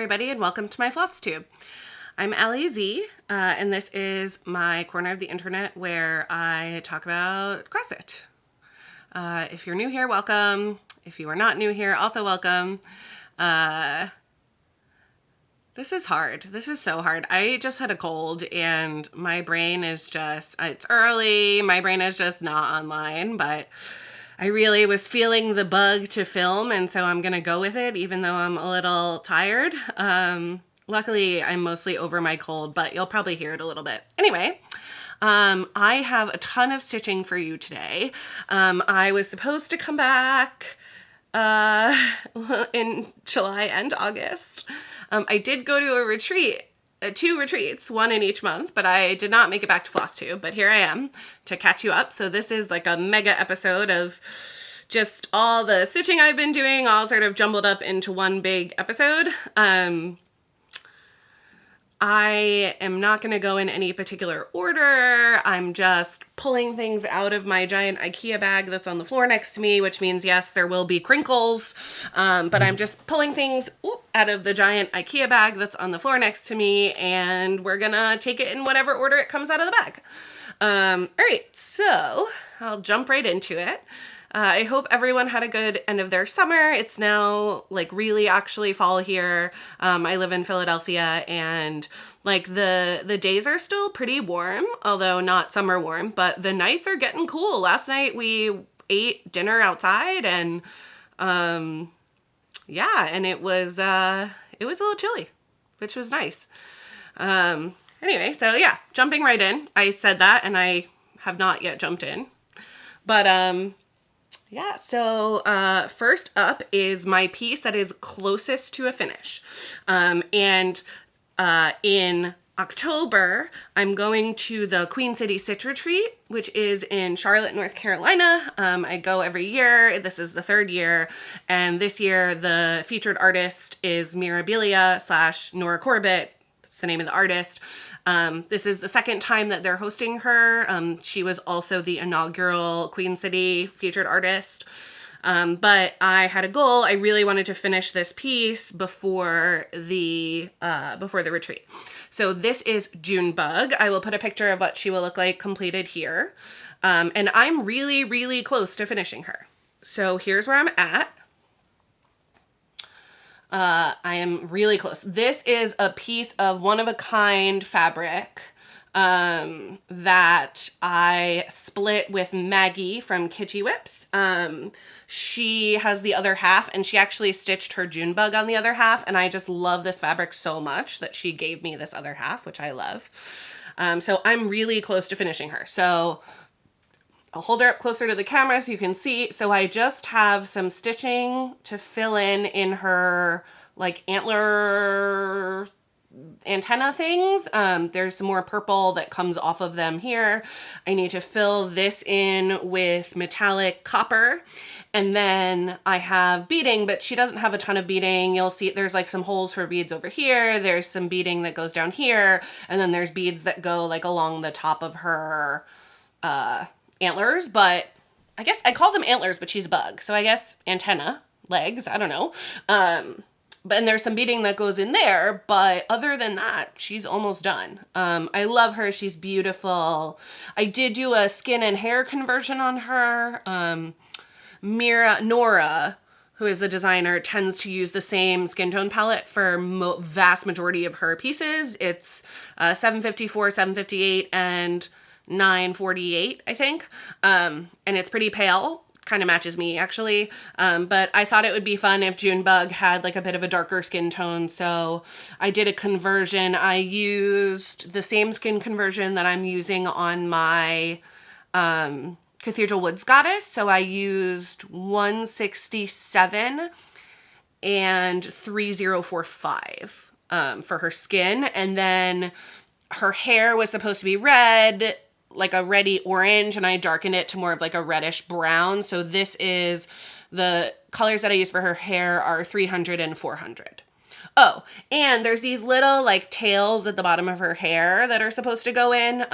everybody, and welcome to my Flosstube. I'm Allie Z, and this is my corner of the internet where I talk about CrossFit. If you're new here, welcome. If you are not new here, also welcome. This is hard. This is so hard. I just had a cold, and my brain is just, it's early. My brain is just not online, but I really was feeling the bug to film, and so I'm going to go with it, even though I'm a little tired. Luckily, I'm mostly over my cold, but you'll probably hear it a little bit. Anyway, I have a ton of stitching for you today. I was supposed to come back in July and August. I did go to a retreat. Two retreats, one in each month, but I did not make it back to Flosstube, but here I am to catch you up. So this is like a mega episode of just all the stitching I've been doing, all sort of jumbled up into one big episode. I am not going to go in any particular order. I'm just pulling things out of my giant IKEA bag that's on the floor next to me, which means, yes, there will be crinkles, but I'm just pulling things out of the giant IKEA bag that's on the floor next to me, and we're going to take it in whatever order it comes out of the bag. All right, so I'll jump right into it. I hope everyone had a good end of their summer. It's now like really actually fall here. I live in Philadelphia, and like the days are still pretty warm, although not summer warm, but the nights are getting cool. Last night we ate dinner outside, and yeah, and it was a little chilly, which was nice. Anyway, so yeah, jumping right in. I said that and I have not yet jumped in. But yeah, so first up is my piece that is closest to a finish. And in October, I'm going to the Queen City Stitch Retreat, which is in Charlotte, North Carolina. I go every year. This is the third year. And this year, the featured artist is Mirabilia / Nora Corbett. That's the name of the artist. This is the second time that they're hosting her. She was also the inaugural Queen City featured artist. But I had a goal. I really wanted to finish this piece before the retreat. So this is Junebug. I will put a picture of what she will look like completed here. And I'm really, really close to finishing her. So here's where I'm at. I am really close. This is a piece of one-of-a-kind fabric that I split with Maggie from Kitschy Whips. She has the other half, and she actually stitched her Junebug on the other half, and I just love this fabric so much that she gave me this other half, which I love. So I'm really close to finishing her. So I'll hold her up closer to the camera so you can see. So I just have some stitching to fill in her like antler antenna things. There's some more purple that comes off of them here. I need to fill this in with metallic copper. And then I have beading, but she doesn't have a ton of beading. You'll see there's like some holes for beads over here. There's some beading that goes down here. And then there's beads that go like along the top of her antlers, but I guess I call them antlers, but she's a bug. So I guess antenna, legs, I don't know. And there's some beading that goes in there, but other than that, she's almost done. I love her. She's beautiful. I did do a skin and hair conversion on her. Nora, who is the designer, tends to use the same skin tone palette for vast majority of her pieces. It's 754, 758, and 948, I think. And it's pretty pale. Kind of matches me, actually. But I thought it would be fun if Junebug had like a bit of a darker skin tone. So I did a conversion. I used the same skin conversion that I'm using on my Cathedral Woods Goddess. So I used 167 and 3045 for her skin. And then her hair was supposed to be red, like a reddy orange, and I darkened it to more of like a reddish brown. So this is the colors that I use for her hair are 300 and 400. Oh, and there's these little like tails at the bottom of her hair that are supposed to go in.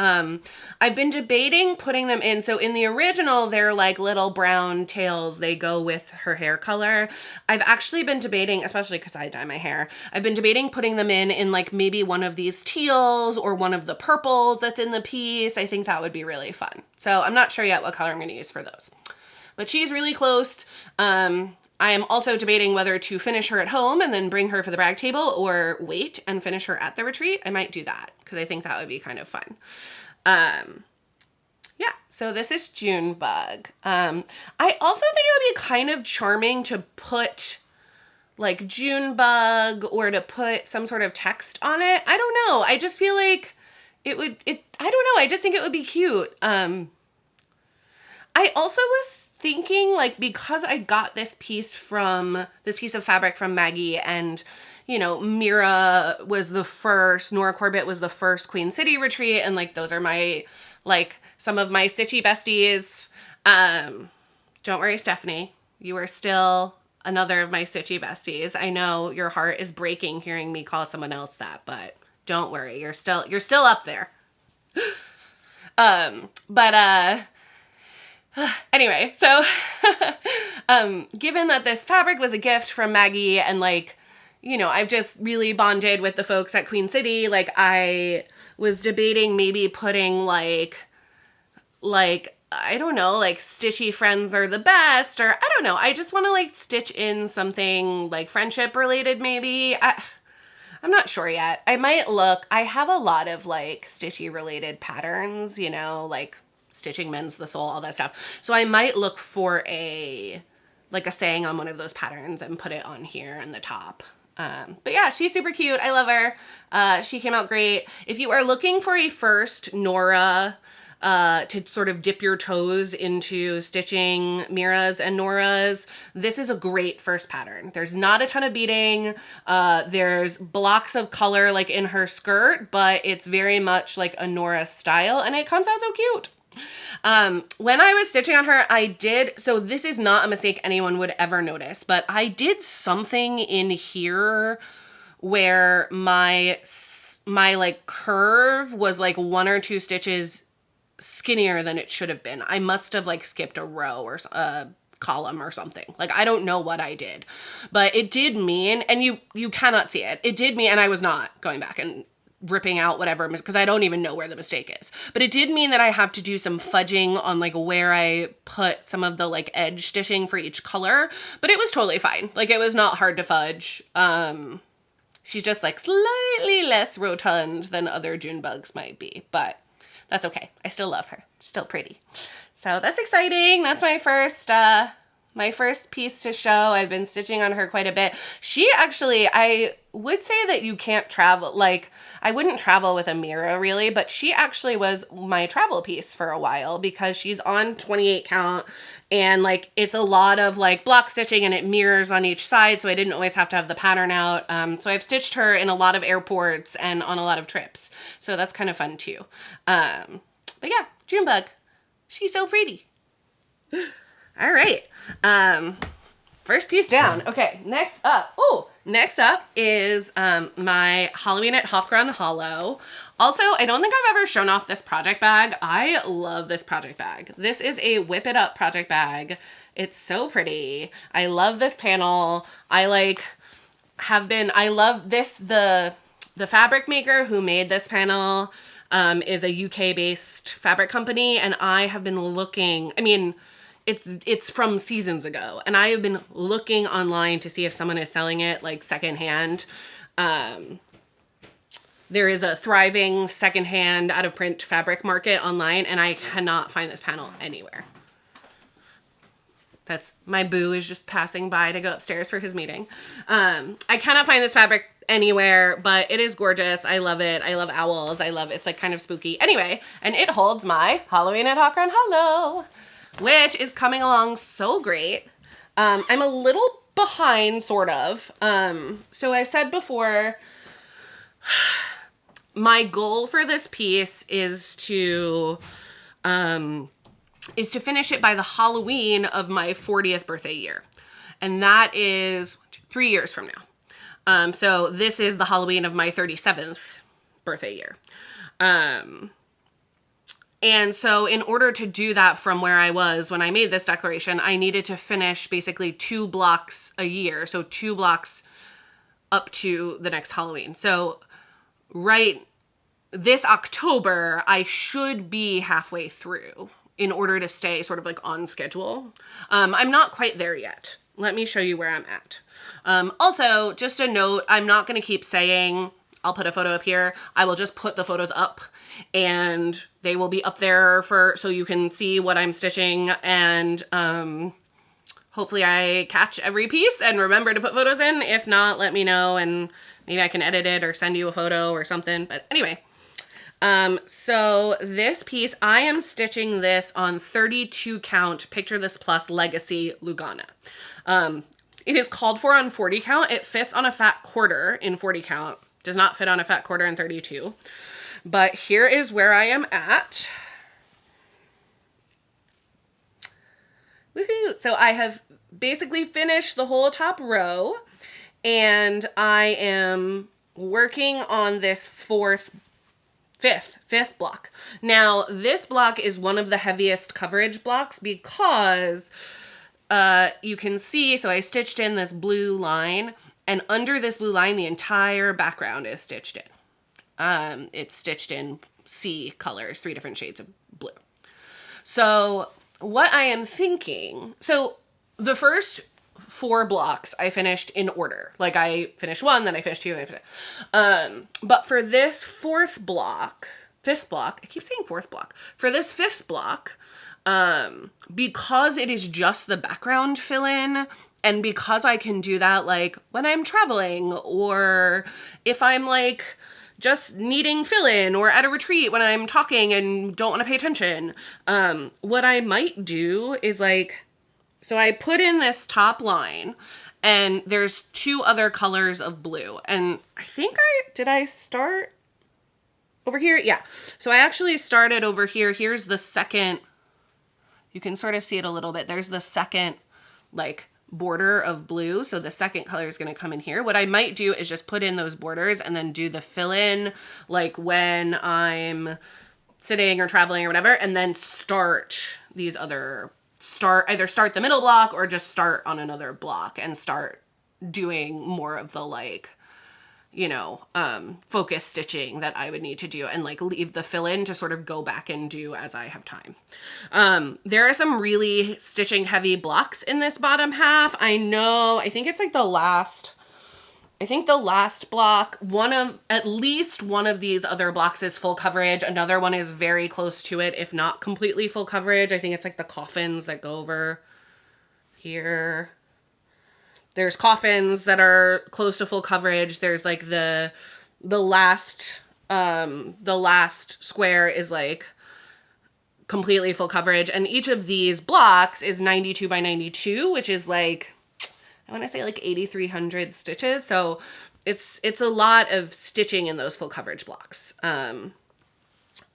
I've been debating putting them in. So in the original, they're like little brown tails. They go with her hair color. I've actually been debating, especially because I dye my hair, I've been debating putting them in like maybe one of these teals or one of the purples that's in the piece. I think that would be really fun. So I'm not sure yet what color I'm going to use for those. But she's really close. I am also debating whether to finish her at home and then bring her for the brag table or wait and finish her at the retreat. I might do that because I think that would be kind of fun. Yeah, so this is Junebug. I also think it would be kind of charming to put like Junebug or to put some sort of text on it. I don't know. I just feel like I don't know. I just think it would be cute. I also was thinking, like, because I got this piece of fabric from Maggie, and, you know, Mira was the first, Nora Corbett was the first Queen City retreat, and, like, those are my, like, some of my stitchy besties. Don't worry, Stephanie. You are still another of my stitchy besties. I know your heart is breaking hearing me call someone else that, but don't worry. You're still up there. Anyway, so, given that this fabric was a gift from Maggie and, like, you know, I've just really bonded with the folks at Queen City, like, I was debating maybe putting, like, I don't know, like, stitchy friends are the best, or, I don't know, I just want to, like, stitch in something, like, friendship-related, maybe. I'm not sure yet. I have a lot of, like, stitchy-related patterns, you know, like, Stitching Mends the Soul, all that stuff. So I might look for a saying on one of those patterns and put it on here in the top. But yeah, she's super cute. I love her. She came out great. If you are looking for a first Nora, to sort of dip your toes into stitching Mira's and Nora's, this is a great first pattern. There's not a ton of beading. There's blocks of color like in her skirt, but it's very much like a Nora style, and it comes out so cute. When I was stitching on her, so this is not a mistake anyone would ever notice, but I did something in here where my like curve was like 1 or 2 stitches skinnier than it should have been. I must have like skipped a row or a column or something. Like, I don't know what I did, but it did mean, and you cannot see it. It did mean, and I was not going back and ripping out whatever, because I don't even know where the mistake is. But it did mean that I have to do some fudging on like where I put some of the like edge stitching for each color, but it was totally fine. Like, it was not hard to fudge. She's just like slightly less rotund than other Junebugs might be, but that's okay. I still love her. She's still pretty. So that's exciting. That's my first piece to show. I've been stitching on her quite a bit. She actually, I would say that you can't travel, like, I wouldn't travel with a Mira really, but she actually was my travel piece for a while because she's on 28 count, and like, it's a lot of like block stitching and it mirrors on each side, so I didn't always have to have the pattern out. So I've stitched her in a lot of airports and on a lot of trips. So that's kind of fun too. But yeah, Junebug. She's so pretty. All right. First piece down. Okay, next up is my Halloween at Hawkron Hollow. Also, I don't think I've ever shown off this project bag. I love this project bag. This is a Whip It Up project bag. It's so pretty. I love this panel. I love this, the fabric maker who made this panel is a UK-based fabric company, and I have been looking, I mean, it's from seasons ago, and I have been looking online to see if someone is selling it like secondhand. There is a thriving secondhand out of print fabric market online, and I cannot find this panel anywhere. My boo is just passing by to go upstairs for his meeting. I cannot find this fabric anywhere, but it is gorgeous. I love it. I love owls. It's like kind of spooky. Anyway, and it holds my Halloween at Hawkron Hollow, which is coming along so great. I'm a little behind, sort of. So I said before, my goal for this piece is to finish it by the Halloween of my 40th birthday year. And that is 3 years from now. So this is the Halloween of my 37th birthday year. And so in order to do that from where I was when I made this declaration, I needed to finish basically 2 blocks a year. So 2 blocks up to the next Halloween. So right this October, I should be halfway through in order to stay sort of like on schedule. I'm not quite there yet. Let me show you where I'm at. Also, just a note, I'm not going to keep saying, I'll put a photo up here. I will just put the photos up and they will be up there so you can see what I'm stitching, and hopefully I catch every piece and remember to put photos in. If not, let me know and maybe I can edit it or send you a photo or something. But anyway, so this piece, I am stitching this on 32 count Picture This Plus Legacy Lugana. It is called for on 40 count. It fits on a fat quarter in 40 count. Does not fit on a fat quarter in 32. But here is where I am at. Woohoo! So I have basically finished the whole top row, and I am working on this fifth block. Now, this block is one of the heaviest coverage blocks because you can see, so I stitched in this blue line, and under this blue line, the entire background is stitched in. It's stitched in C colors, 3 different shades of blue. So what I am thinking, so the first 4 blocks I finished in order. Like I finished 1, then I finished 2, and I finished, but for this fifth block, I keep saying fourth block. For this 5th block, because it is just the background fill in, and because I can do that like when I'm traveling, or if I'm like just needing fill-in, or at a retreat when I'm talking and don't want to pay attention. What I might do is like, so I put in this top line and there's 2 other colors of blue. And I think did I start over here? Yeah. So I actually started over here. Here's the second, you can sort of see it a little bit. There's the second like border of blue, so the second color is going to come in here. What I might do is just put in those borders and then do the fill in like when I'm sitting or traveling or whatever, and then start these other either start the middle block or just start on another block and start doing more of the like, you know, focus stitching that I would need to do, and like leave the fill in to sort of go back and do as I have time. There are some really stitching heavy blocks in this bottom half. I think it's like the last block, at least one of these other blocks is full coverage. Another one is very close to it, if not completely full coverage. I think it's like the coffins that go over here. There's coffins that are close to full coverage. There's like the last square is like completely full coverage. And each of these blocks is 92 by 92, which is like, I want to say like 8,300 stitches. So it's a lot of stitching in those full coverage blocks.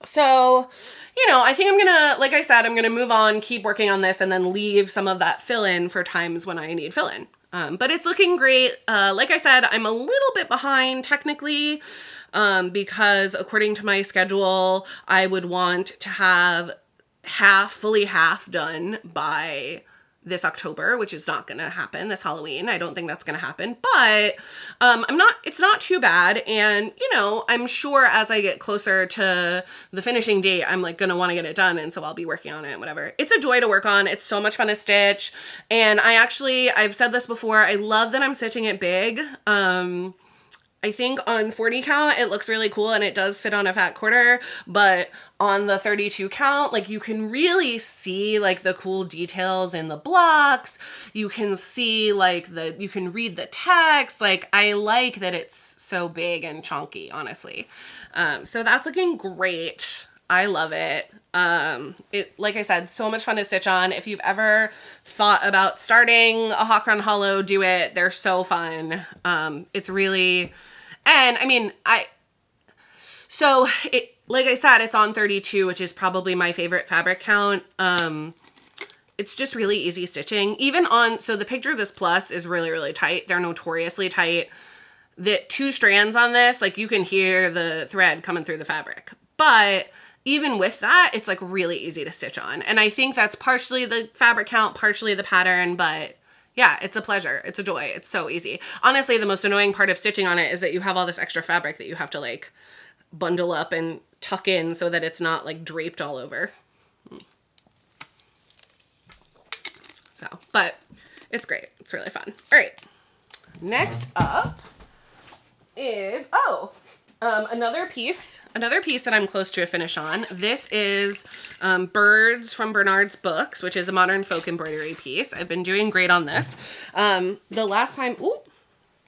So, you know, I think I'm gonna, like I said, I'm gonna move on, keep working on this, and then leave some of that fill in for times when I need fill in. But it's looking great. Like I said, I'm a little bit behind technically, because according to my schedule, I would want to have fully half done by this October, which is not going to happen this Halloween. I don't think that's going to happen, but it's not too bad. And, you know, I'm sure as I get closer to the finishing date, I'm like going to want to get it done. And so I'll be working on it, whatever. It's a joy to work on. It's so much fun to stitch. And I've said this before, I love that I'm stitching it big. I think on 40 count, it looks really cool and it does fit on a fat quarter, but on the 32 count, like you can really see like the cool details in the blocks. You can see like you can read the text. Like I like that it's so big and chunky, honestly. So that's looking great. I love it. Like I said, so much fun to stitch on. If you've ever thought about starting a Hawkron Hollow, do it. They're so fun. It's really, and I mean, like I said, it's on 32, which is probably my favorite fabric count. It's just really easy stitching. So the Picture This Plus is really, really tight. They're notoriously tight. the 2 strands on this, like you can hear the thread coming through the fabric. But even with that, it's like really easy to stitch on. And I think that's partially the fabric count, partially the pattern, but yeah, it's a pleasure. It's a joy. It's so easy. Honestly, the most annoying part of stitching on it is that you have all this extra fabric that you have to like bundle up and tuck in so that it's not like draped all over. So, but it's great. It's really fun. All right. Next up is, another piece that I'm close to a finish on. This is Birds from Bernard's Books, which is a modern folk embroidery piece. I've been doing great on this. The last time,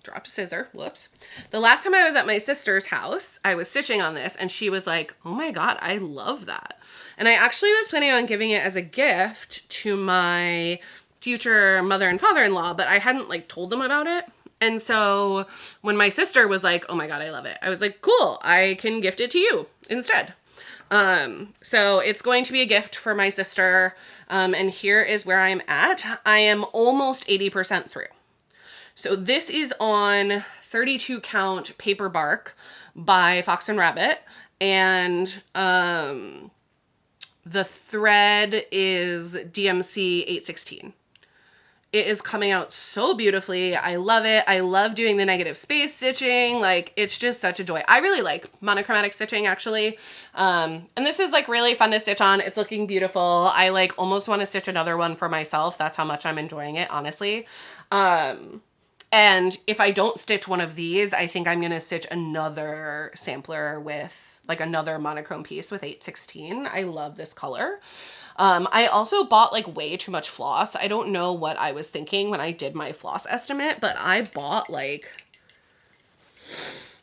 dropped a scissor, whoops. The last time I was at my sister's house, I was stitching on this and she was like, oh my God, I love that. And I actually was planning on giving it as a gift to my future mother and father-in-law, but I hadn't like told them about it. And so when my sister was like, oh my God, I love it, I was like, cool, I can gift it to you instead. So it's going to be a gift for my sister. And here is where I'm at. I am almost 80% through. So this is on 32 count paper bark by Fox and Rabbit. And, the thread is DMC 816. It is coming out so beautifully. I love it. I love doing the negative space stitching. Like, it's just such a joy. I really like monochromatic stitching, actually. And this is like really fun to stitch on. It's looking beautiful. I like almost want to stitch another one for myself. That's how much I'm enjoying it, honestly. And if I don't stitch one of these, I think I'm going to stitch another sampler with like another monochrome piece with 816. I love this color. I also bought like way too much floss. I don't know what I was thinking when I did my floss estimate, but I bought like,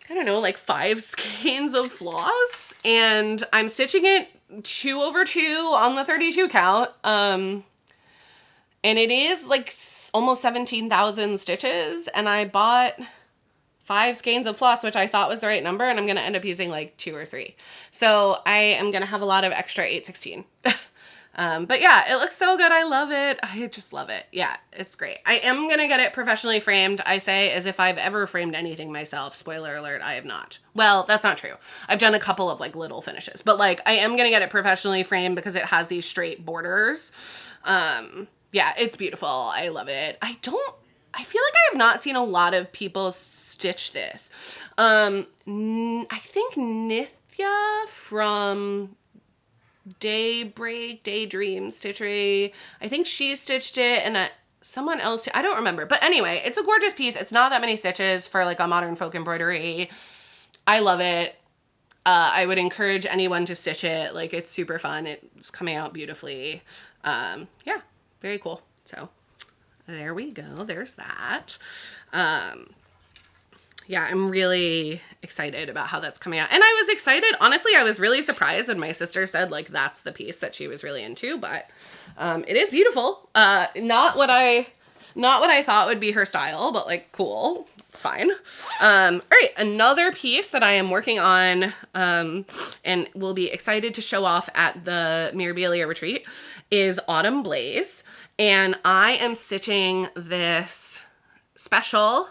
I don't know, like 5 skeins of floss, and I'm stitching it 2/2 on the 32 count. And it is like almost 17,000 stitches, and I bought 5 skeins of floss, which I thought was the right number, and I'm going to end up using like 2 or 3. So I am going to have a lot of extra 816. But yeah, it looks so good. I love it. I just love it. Yeah, it's great. I am going to get it professionally framed. I say as if I've ever framed anything myself. Spoiler alert, I have not. Well, that's not true. I've done a couple of like little finishes, but like I am going to get it professionally framed because it has these straight borders. Yeah, it's beautiful. I love it. I feel like I have not seen a lot of people stitch this. I think Nithya from Daydream Stitchery, I think she stitched it, and someone else, I don't remember. But anyway, it's a gorgeous piece. It's not that many stitches for like a modern folk embroidery. I love it. I would encourage anyone to stitch it. Like, it's super fun. It's coming out beautifully. Yeah, very cool. So there we go. There's that. Yeah, I'm really excited about how that's coming out. And I was excited. Honestly, I was really surprised when my sister said, like, that's the piece that she was really into. But it is beautiful. Not what I thought would be her style, but, like, cool. It's fine. All right, another piece that I am working on and will be excited to show off at the Mirabilia retreat is Autumn Blaze. And I am stitching this special.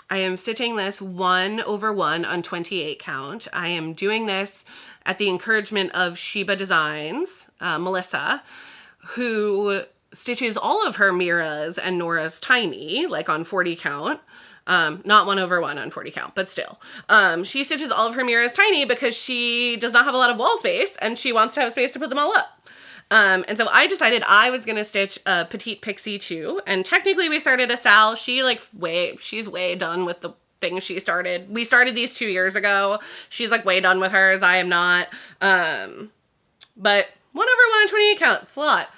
I am stitching this 1/1 on 28 count. I am doing this at the encouragement of Sheba Designs, Melissa, who stitches all of her Mira's and Nora's tiny, like on 40 count. Not 1/1 on 40 count, but still. She stitches all of her Mira's tiny because she does not have a lot of wall space and she wants to have space to put them all up. And so I decided I was going to stitch a Petite Pixie too. And technically we started a Sal. She's way done with the thing she started. We started these 2 years ago. She's like way done with hers. I am not. But 1/1, 28 count, it's a lot.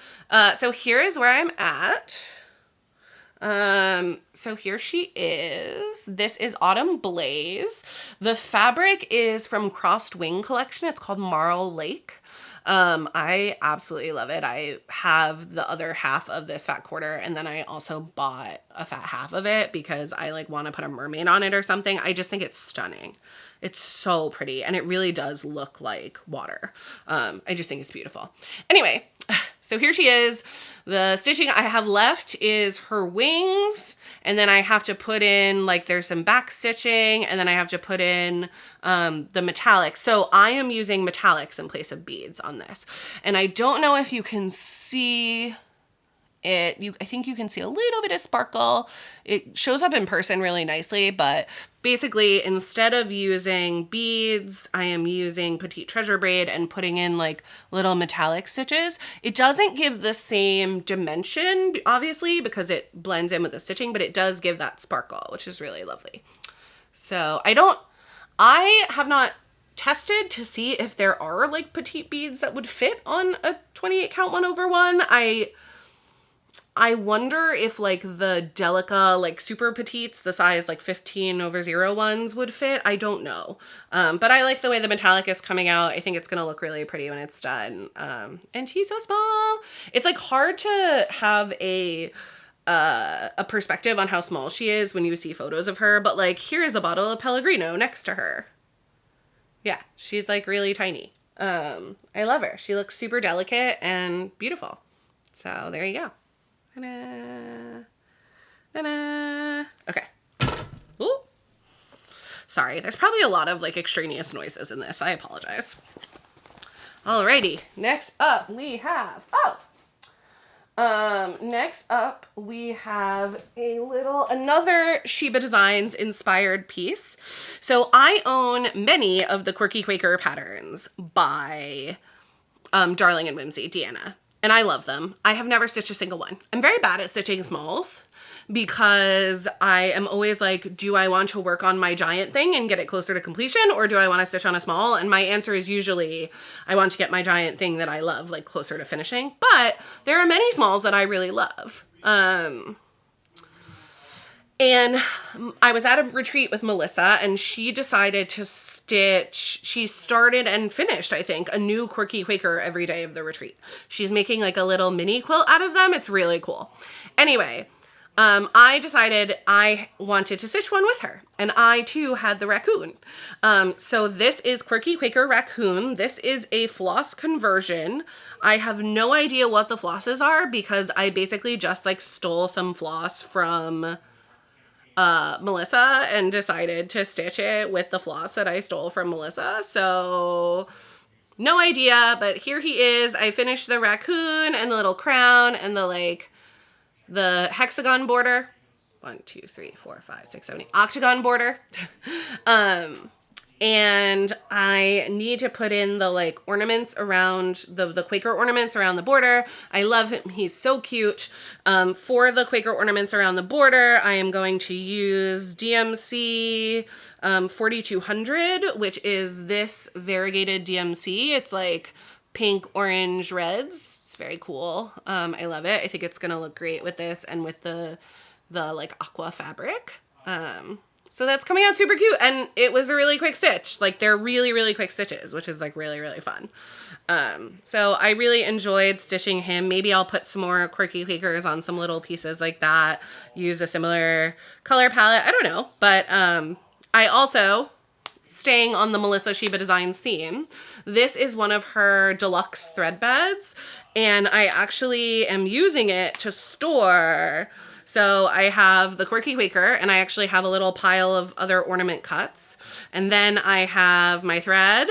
So here is where I'm at. So here she is. This is Autumn Blaze. The fabric is from Crossed Wing collection. It's called Marl Lake. I absolutely love it. I have the other half of this fat quarter, and then I also bought a fat half of it because I like want to put a mermaid on it or something. I just think it's stunning. It's so pretty, and it really does look like water. I just think it's beautiful. Anyway, so here she is. The stitching I have left is her wings, and then I have to put in, like, there's some back stitching, and then I have to put in the metallics. So I am using metallics in place of beads on this. And I don't know if you can see it. I think you can see a little bit of sparkle. It shows up in person really nicely, but basically instead of using beads, I am using Petite Treasure braid and putting in like little metallic stitches. It doesn't give the same dimension, obviously, because it blends in with the stitching, but it does give that sparkle, which is really lovely. So I have not tested to see if there are like petite beads that would fit on a 28 count 1/1. I wonder if like the Delica, like super petites, the size like 15/0 ones would fit. I don't know. But I like the way the metallic is coming out. I think it's going to look really pretty when it's done. And she's so small. It's like hard to have a perspective on how small she is when you see photos of her. But like, here is a bottle of Pellegrino next to her. Yeah, she's like really tiny. I love her. She looks super delicate and beautiful. So there you go. Ta-da. Ta-da. Okay. Ooh. Sorry, there's probably a lot of like extraneous noises in this. I apologize. Alrighty, next up we have, another Sheba Designs inspired piece. So I own many of the Quirky Quaker patterns by Darling and Whimsy, Deanna. And I love them. I have never stitched a single one. I'm very bad at stitching smalls because I am always like, do I want to work on my giant thing and get it closer to completion, or do I want to stitch on a small? And my answer is usually I want to get my giant thing that I love like closer to finishing. But there are many smalls that I really love. And I was at a retreat with Melissa, and she decided to stitch, she started and finished, I think, a new Quirky Quaker every day of the retreat. She's making like a little mini quilt out of them. It's really cool. Anyway, I decided I wanted to stitch one with her, and I too had the raccoon. So this is Quirky Quaker Raccoon. This is a floss conversion. I have no idea what the flosses are because I basically just like stole some floss from Melissa and decided to stitch it with the floss that I stole from Melissa. So no idea, but here he is. I finished the raccoon and the little crown and the hexagon border. 1, 2, 3, 4, 5, 6, 7, 8. Octagon border. And I need to put in the like ornaments around the Quaker ornaments around the border. I love him. He's so cute. For the Quaker ornaments around the border, I am going to use DMC 4200, which is this variegated DMC. It's like pink, orange, reds. It's very cool. I love it. I think it's going to look great with this and with the like aqua fabric. So that's coming out super cute, and it was a really quick stitch. Like, they're really, really quick stitches, which is like really, really fun. So I really enjoyed stitching him. Maybe I'll put some more Quirky Quakers on some little pieces like that, use a similar color palette. I don't know, but I also, staying on the Melissa Sheba Designs theme, this is one of her deluxe thread beds, and I actually am using it to store. So I have the Quirky Quaker, and I actually have a little pile of other ornament cuts. And then I have my thread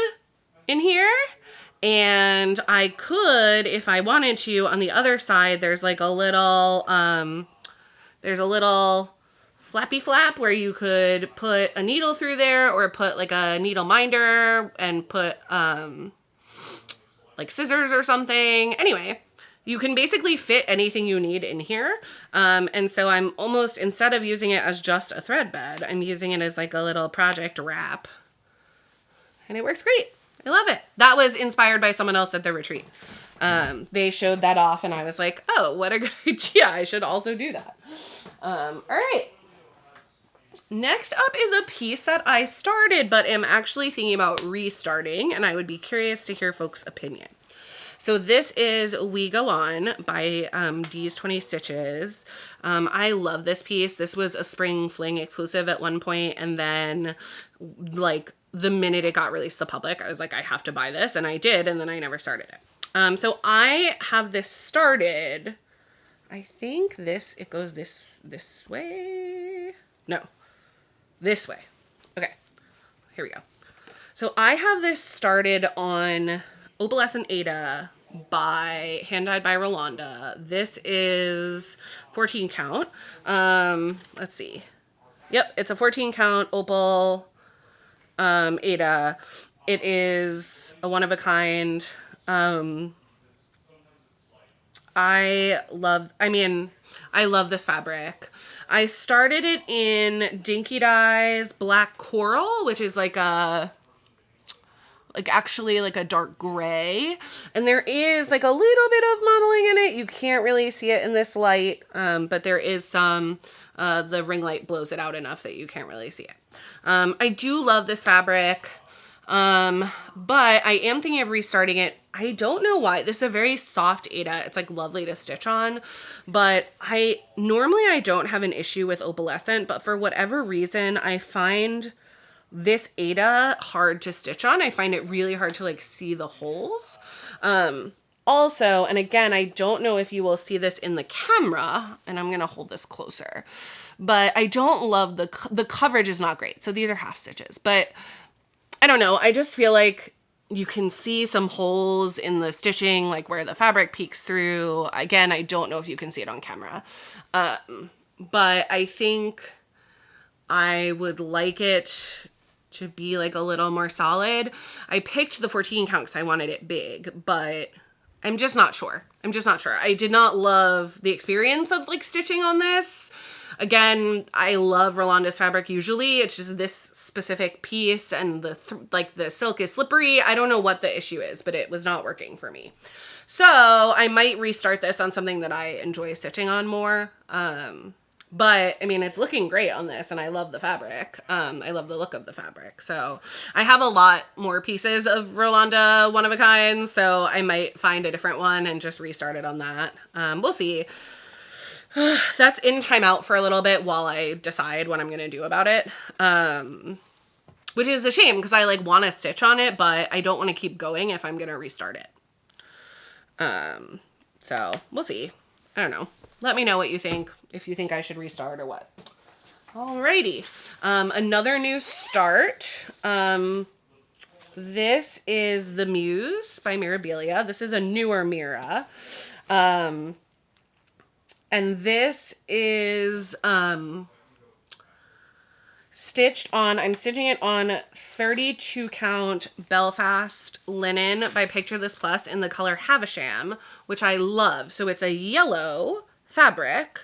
in here. And I could, if I wanted to, on the other side, there's like a little, flappy flap where you could put a needle through there, or put like a needle minder and put like scissors or something. Anyway. You can basically fit anything you need in here. And so I'm almost, instead of using it as just a thread bed, I'm using it as like a little project wrap. And it works great. I love it. That was inspired by someone else at the retreat. They showed that off and I was like, oh, what a good idea. I should also do that. All right. Next up is a piece that I started, but am actually thinking about restarting, and I would be curious to hear folks' opinion. So this is We Go On by D's 20 Stitches. I love this piece. This was a Spring Fling exclusive at one point, and then like the minute it got released to the public, I was like, I have to buy this, and I did, and then I never started it. So I have this started, I think it goes this way. No, this way. Okay, here we go. So I have this started on Opalescent Ada by Hand Dyed by Rolanda. This is 14 count. Let's see. Yep, it's a 14 count opal Ada. It is a one of a kind. I love this fabric. I started it in Dinky Dye's Black Coral, which is actually like a dark gray. And there is like a little bit of modeling in it. You can't really see it in this light, but there is some, the ring light blows it out enough that you can't really see it. I do love this fabric. But I am thinking of restarting it. I don't know why. This is a very soft Ada. It's like lovely to stitch on, but normally I don't have an issue with opalescent, but for whatever reason, I find this Ada hard to stitch on. I find it really hard to like see the holes. Also, and again, I don't know if you will see this in the camera, and I'm going to hold this closer, but I don't love the coverage is not great. So these are half stitches, but I don't know. I just feel like you can see some holes in the stitching, like where the fabric peeks through. Again, I don't know if you can see it on camera. But I think I would like it to be like a little more solid. I picked the 14 count because I wanted it big, but I'm just not sure. I did not love the experience of like stitching on this. Again, I love Rolanda's fabric usually. It's just this specific piece and the silk is slippery. I don't know what the issue is, but it was not working for me. So I might restart this on something that I enjoy stitching on more. But I mean, it's looking great on this and I love the fabric. I love the look of the fabric. So I have a lot more pieces of Rolanda one of a kind. So I might find a different one and just restart it on that. We'll see. That's in timeout for a little bit while I decide what I'm going to do about it. Which is a shame because I like want to stitch on it, but I don't want to keep going if I'm going to restart it. So we'll see. I don't know. Let me know what you think, if you think I should restart or what. Alrighty. Another new start. This is the Muse by Mirabilia. This is a newer Mira. And this is stitched on, I'm stitching it on 32 count Belfast linen by Picture This Plus in the color Havisham, which I love. So it's a yellow fabric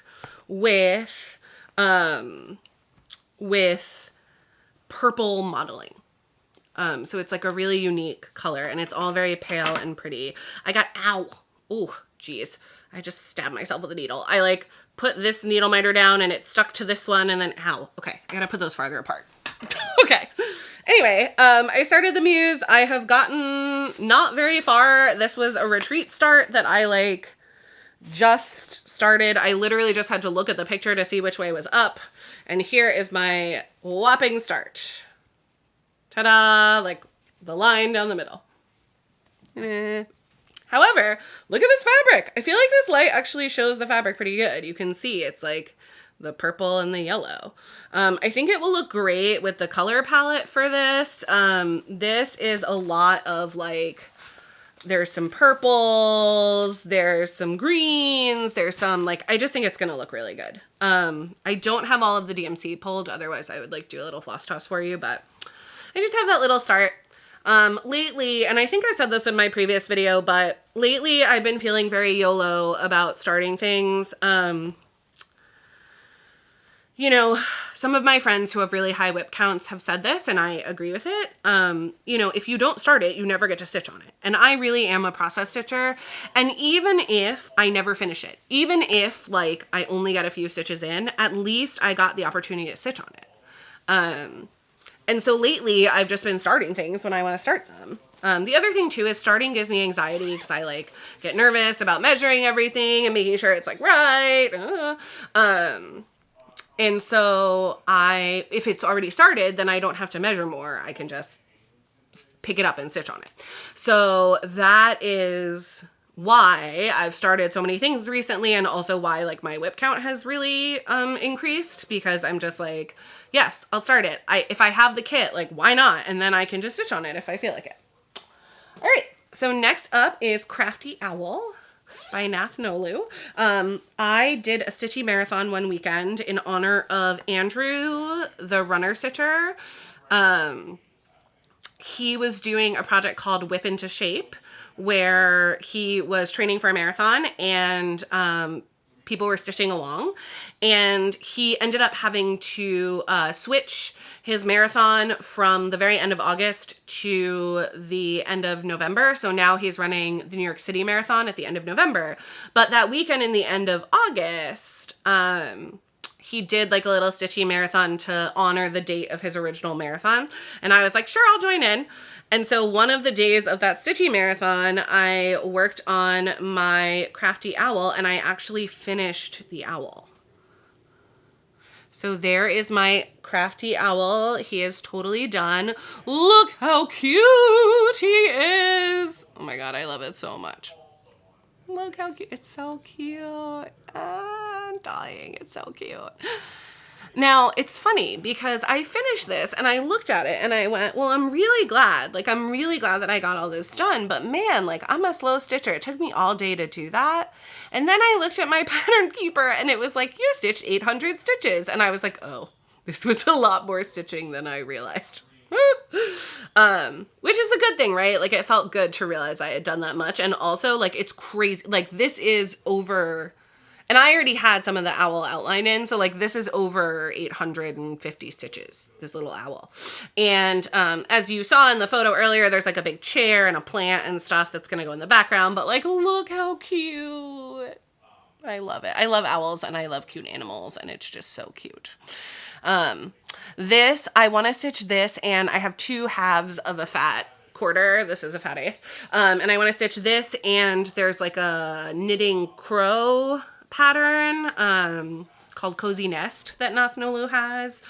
with purple modeling. So it's like a really unique color and it's all very pale and pretty. Ow. Oh, geez. I just stabbed myself with a needle. I like put this needle miter down and it stuck to this one and then, ow. Okay, I gotta put those farther apart. Okay. Anyway, I started the Muse. I have gotten not very far. This was a retreat start that I like just started. I literally just had to look at the picture to see which way was up. And here is my whopping start. Ta-da! Like the line down the middle. However, look at this fabric. I feel like this light actually shows the fabric pretty good. You can see it's like the purple and the yellow. I think it will look great with the color palette for this. This is a lot of like, there's some purples, there's some greens, there's some like, I just think it's gonna look really good. I don't have all of the DMC pulled, otherwise I would like do a little floss toss for you, but I just have that little start. Lately, and I think I said this in my previous video, but lately I've been feeling very YOLO about starting things. You know, some of my friends who have really high whip counts have said this, and I agree with it. You know, if you don't start it, you never get to stitch on it. And I really am a process stitcher. And even if I never finish it, even if like I only got a few stitches in, at least I got the opportunity to stitch on it. And so lately I've just been starting things when I want to start them. The other thing too is starting gives me anxiety because I like get nervous about measuring everything and making sure it's like right. And so if it's already started, then I don't have to measure more. I can just pick it up and stitch on it. So that is why I've started so many things recently, and also why like my whip count has really increased, because I'm just like, yes, I'll start it. If I have the kit, like why not? And then I can just stitch on it if I feel like it. All right, so next up is Crafty Owl by Nath Nolu. I did a stitchy marathon one weekend in honor of Andrew, the runner stitcher. He was doing a project called Whip into Shape, where he was training for a marathon, and people were stitching along, and he ended up having to switch his marathon from the very end of August to the end of November. So now he's running the New York City Marathon at the end of November. But that weekend in the end of August, he did like a little stitchy marathon to honor the date of his original marathon. And I was like, sure, I'll join in. And so one of the days of that stitchy marathon, I worked on my Crafty Owl, and I actually finished the owl. So there is my Crafty Owl. He is totally done. Look how cute he is. Oh my God, I love it so much. Look how cute. It's so cute. I'm dying. It's so cute. Now, it's funny because I finished this and I looked at it and I went, well, I'm really glad. Like, I'm really glad that I got all this done. But man, like, I'm a slow stitcher. It took me all day to do that. And then I looked at my pattern keeper and it was like, you stitched 800 stitches. And I was like, oh, this was a lot more stitching than I realized. Which is a good thing, right? Like, it felt good to realize I had done that much. And also, like, it's crazy. Like, this is over... And I already had some of the owl outline in, so like this is over 850 stitches, this little owl. And as you saw in the photo earlier, there's like a big chair and a plant and stuff that's gonna go in the background, but like, look how cute. I love it. I love owls and I love cute animals, and it's just so cute. This, I wanna stitch this, and I have 2 halves of a fat quarter. This is a fat eighth. And I wanna stitch this, and there's like a knitting crow pattern called Cozy Nest that Nath Nolu has,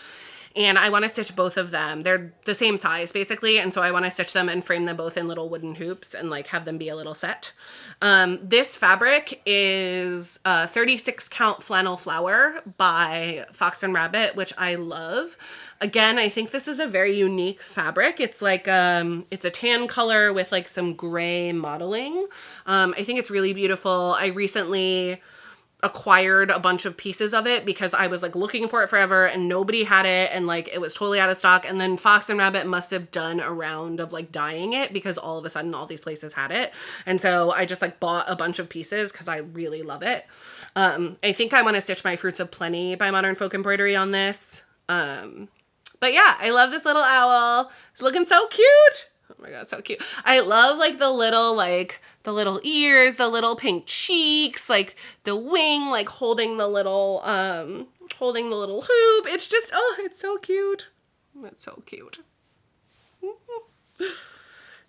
and I want to stitch both of them. They're the same size basically, and so I want to stitch them and frame them both in little wooden hoops and like have them be a little set. This fabric is 36 count flannel flower by Fox and Rabbit, which I love. Again, I think this is a very unique fabric. It's like it's a tan color with like some gray modeling. I think it's really beautiful. I recently acquired a bunch of pieces of it because I was like looking for it forever and nobody had it, and like it was totally out of stock. And then Fox and Rabbit must have done a round of like dyeing it because all of a sudden all these places had it. And so I just like bought a bunch of pieces because I really love it. I think I want to stitch my Fruits of Plenty by Modern Folk Embroidery on this. But yeah, I love this little owl. It's looking so cute. Oh my God, so cute. I love like the little ears, the little pink cheeks, like the wing, like holding the little hoop. It's just, oh, it's so cute. It's so cute.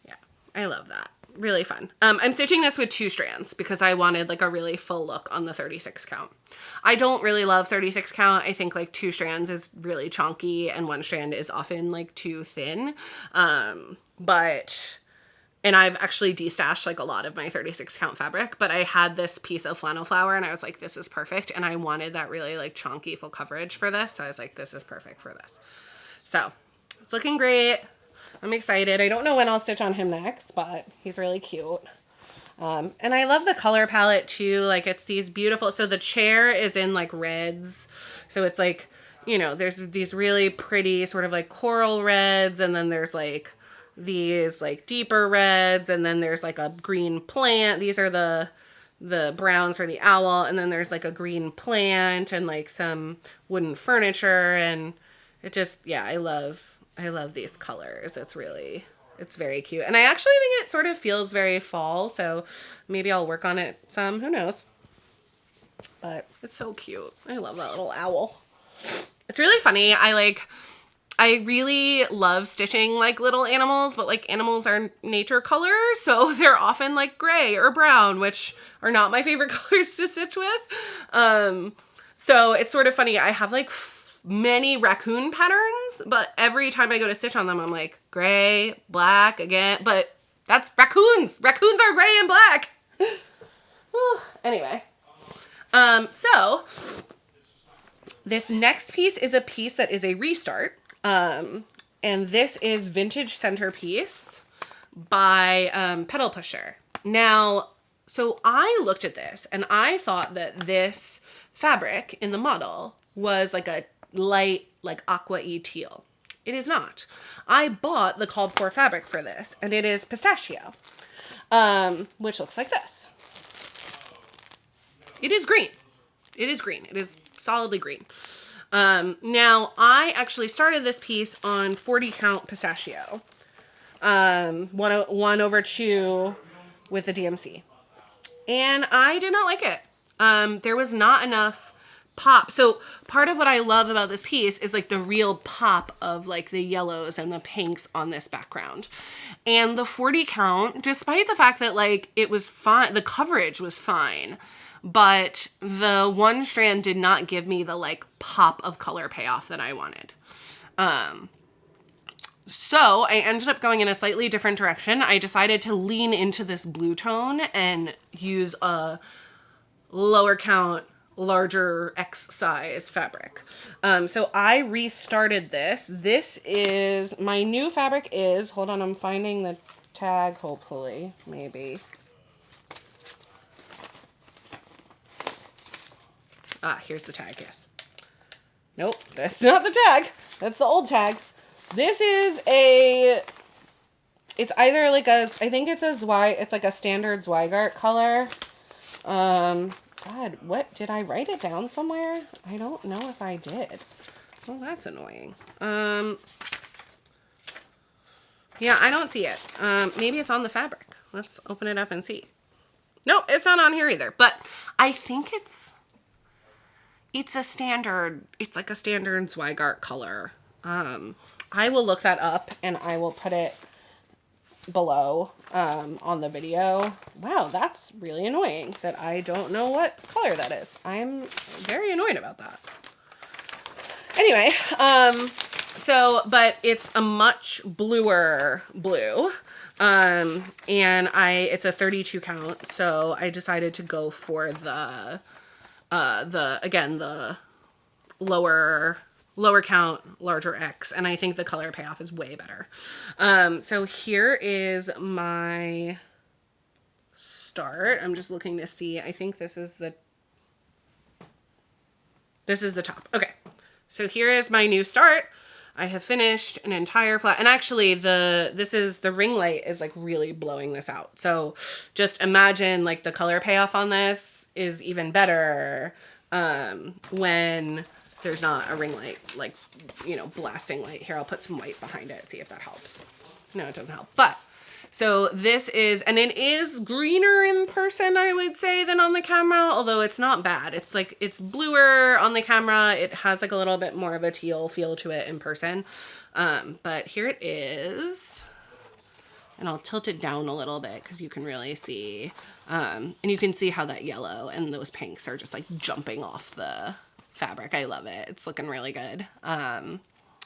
Yeah, I love that. Really fun. I'm stitching this with 2 strands because I wanted like a really full look on the 36 count. I don't really love 36 count. I think like 2 strands is really chunky and 1 strand is often like too thin. And I've actually destashed like a lot of my 36 count fabric, but I had this piece of flannel flower and I was like, this is perfect. And I wanted that really like chunky full coverage for this. So I was like, this is perfect for this. So it's looking great. I'm excited. I don't know when I'll stitch on him next, but he's really cute. And I love the color palette too. Like it's these beautiful, so the chair is in like reds. So it's like, you know, there's these really pretty sort of like coral reds, and then there's like these like deeper reds, and then there's like a green plant. These are the browns for the owl, and then there's like a green plant and like some wooden furniture, and it just, yeah, I love these colors. It's very cute. And I actually think it sort of feels very fall, so maybe I'll work on it some, who knows. But it's so cute. I love that little owl. It's really funny. I really love stitching like little animals, but like animals are nature colors, so they're often like gray or brown, which are not my favorite colors to stitch with. So it's sort of funny. I have like many raccoon patterns, but every time I go to stitch on them, I'm like, gray, black again, but that's raccoons. Raccoons are gray and black. Anyway, so this next piece is a piece that is a restart. And this is Vintage Centerpiece by Pedal Pusher. Now, so I looked at this and I thought that this fabric in the model was like a light, like aqua-y teal. It is not. I bought the called for fabric for this, and it is pistachio, which looks like this. It is green. It is green. It is solidly green. Now, I actually started this piece on 40 count pistachio, 1/2 with the DMC, and I did not like it. There was not enough pop. So part of what I love about this piece is like the real pop of like the yellows and the pinks on this background. And the 40 count, despite the fact that like it was fine, the coverage was fine, but the one strand did not give me the like pop of color payoff that I wanted. So I ended up going in a slightly different direction. I decided to lean into this blue tone and use a lower count, larger X size fabric. So I restarted this. This is, my new fabric is, hold on, I'm finding the tag, hopefully, maybe. Ah, here's the tag, yes. Nope, that's not the tag. That's the old tag. This is it's either like a, I think it's it's like a standard Zweigart color. God, what, did I write it down somewhere? I don't know if I did. Well, that's annoying. Yeah, I don't see it. Maybe it's on the fabric. Let's open it up and see. Nope, it's not on here either, but I think it's a standard, it's like a standard Zweigart color. I will look that up and I will put it below on the video. Wow, that's really annoying that I don't know what color that is. I'm very annoyed about that. Anyway, but it's a much bluer blue. And it's a 32 count, so I decided to go for the lower count, larger X, and I think the color payoff is way better. So here is my start. I'm just looking to see. I think this is the top. Okay. So here is my new start. I have finished an entire flat, and actually the ring light is like really blowing this out. So just imagine like the color payoff on this is even better when there's not a ring light, like, you know, blasting light. Here, I'll put some white behind it, see if that helps. No, it doesn't help. But so this is, and it is greener in person, I would say, than on the camera, although it's not bad. It's like, it's bluer on the camera. It has like a little bit more of a teal feel to it in person. But here it is. And I'll tilt it down a little bit because you can really see, and you can see how that yellow and those pinks are just like jumping off the fabric. I love it. It's looking really good. Yeah,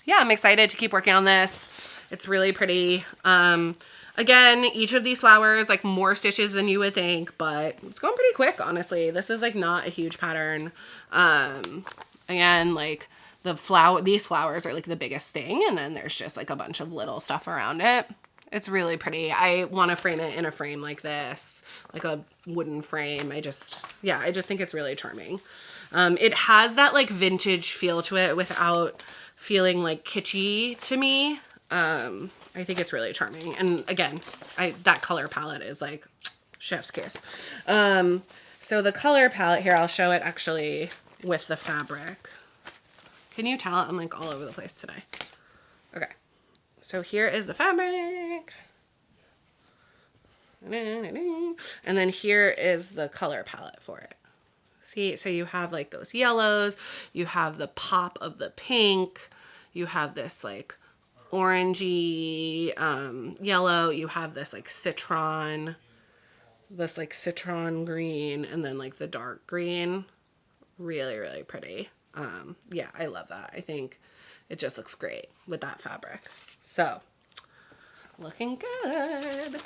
I'm excited to keep working on this. It's really pretty. Again, each of these flowers, like more stitches than you would think, but it's going pretty quick, honestly. This is like not a huge pattern. Again, like these flowers are like the biggest thing, and then there's just like a bunch of little stuff around it. It's really pretty. I want to frame it in a frame like this, like a wooden frame. I just think it's really charming. It has that like vintage feel to it without feeling like kitschy to me. I think it's really charming. And again, that color palette is like chef's kiss. So the color palette here, I'll show it actually with the fabric. Can you tell? I'm like all over the place today. Okay. So here is the fabric. And then here is the color palette for it. See, so you have like those yellows, you have the pop of the pink, you have this like orangey yellow, you have this like citron green, and then like the dark green. Really, really pretty. Yeah, I love that. I think it just looks great with that fabric. So, looking good.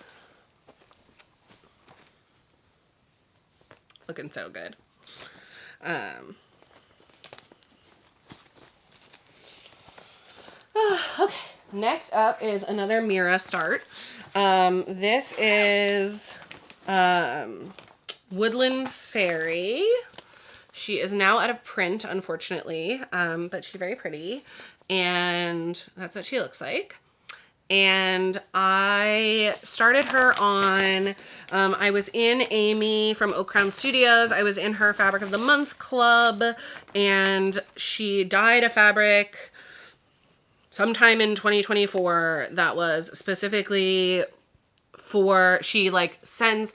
Looking so good. Okay, next up is another Mira start. This is Woodland Fairy. She is now out of print, unfortunately, but she's very pretty, and that's what she looks like. And I started her on, I was in Amy from Hawkron Studios. I was in her Fabric of the Month club, and she dyed a fabric sometime in 2024 that was specifically for, she like sends,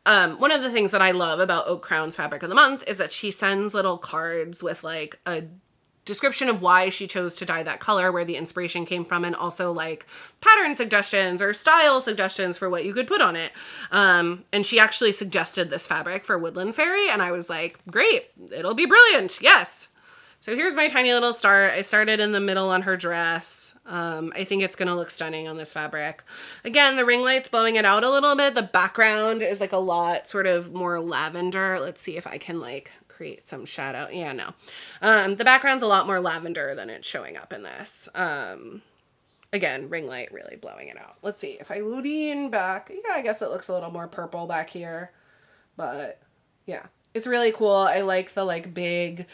one of the things that I love about Hawkron's Fabric of the Month is that she sends little cards with like a description of why she chose to dye that color, where the inspiration came from, and also like pattern suggestions or style suggestions for what you could put on it. And she actually suggested this fabric for Woodland Fairy, and I was like, great, it'll be brilliant, yes. So here's my tiny little start. I started in the middle on her dress. I think it's gonna look stunning on this fabric. Again, the ring light's blowing it out a little bit. The background is like a lot sort of more lavender. Let's see if I can like create some shadow. Yeah, no. The background's a lot more lavender than it's showing up in this. Again, ring light really blowing it out. Let's see if I lean back. Yeah, I guess it looks a little more purple back here, but yeah, it's really cool. I like the like big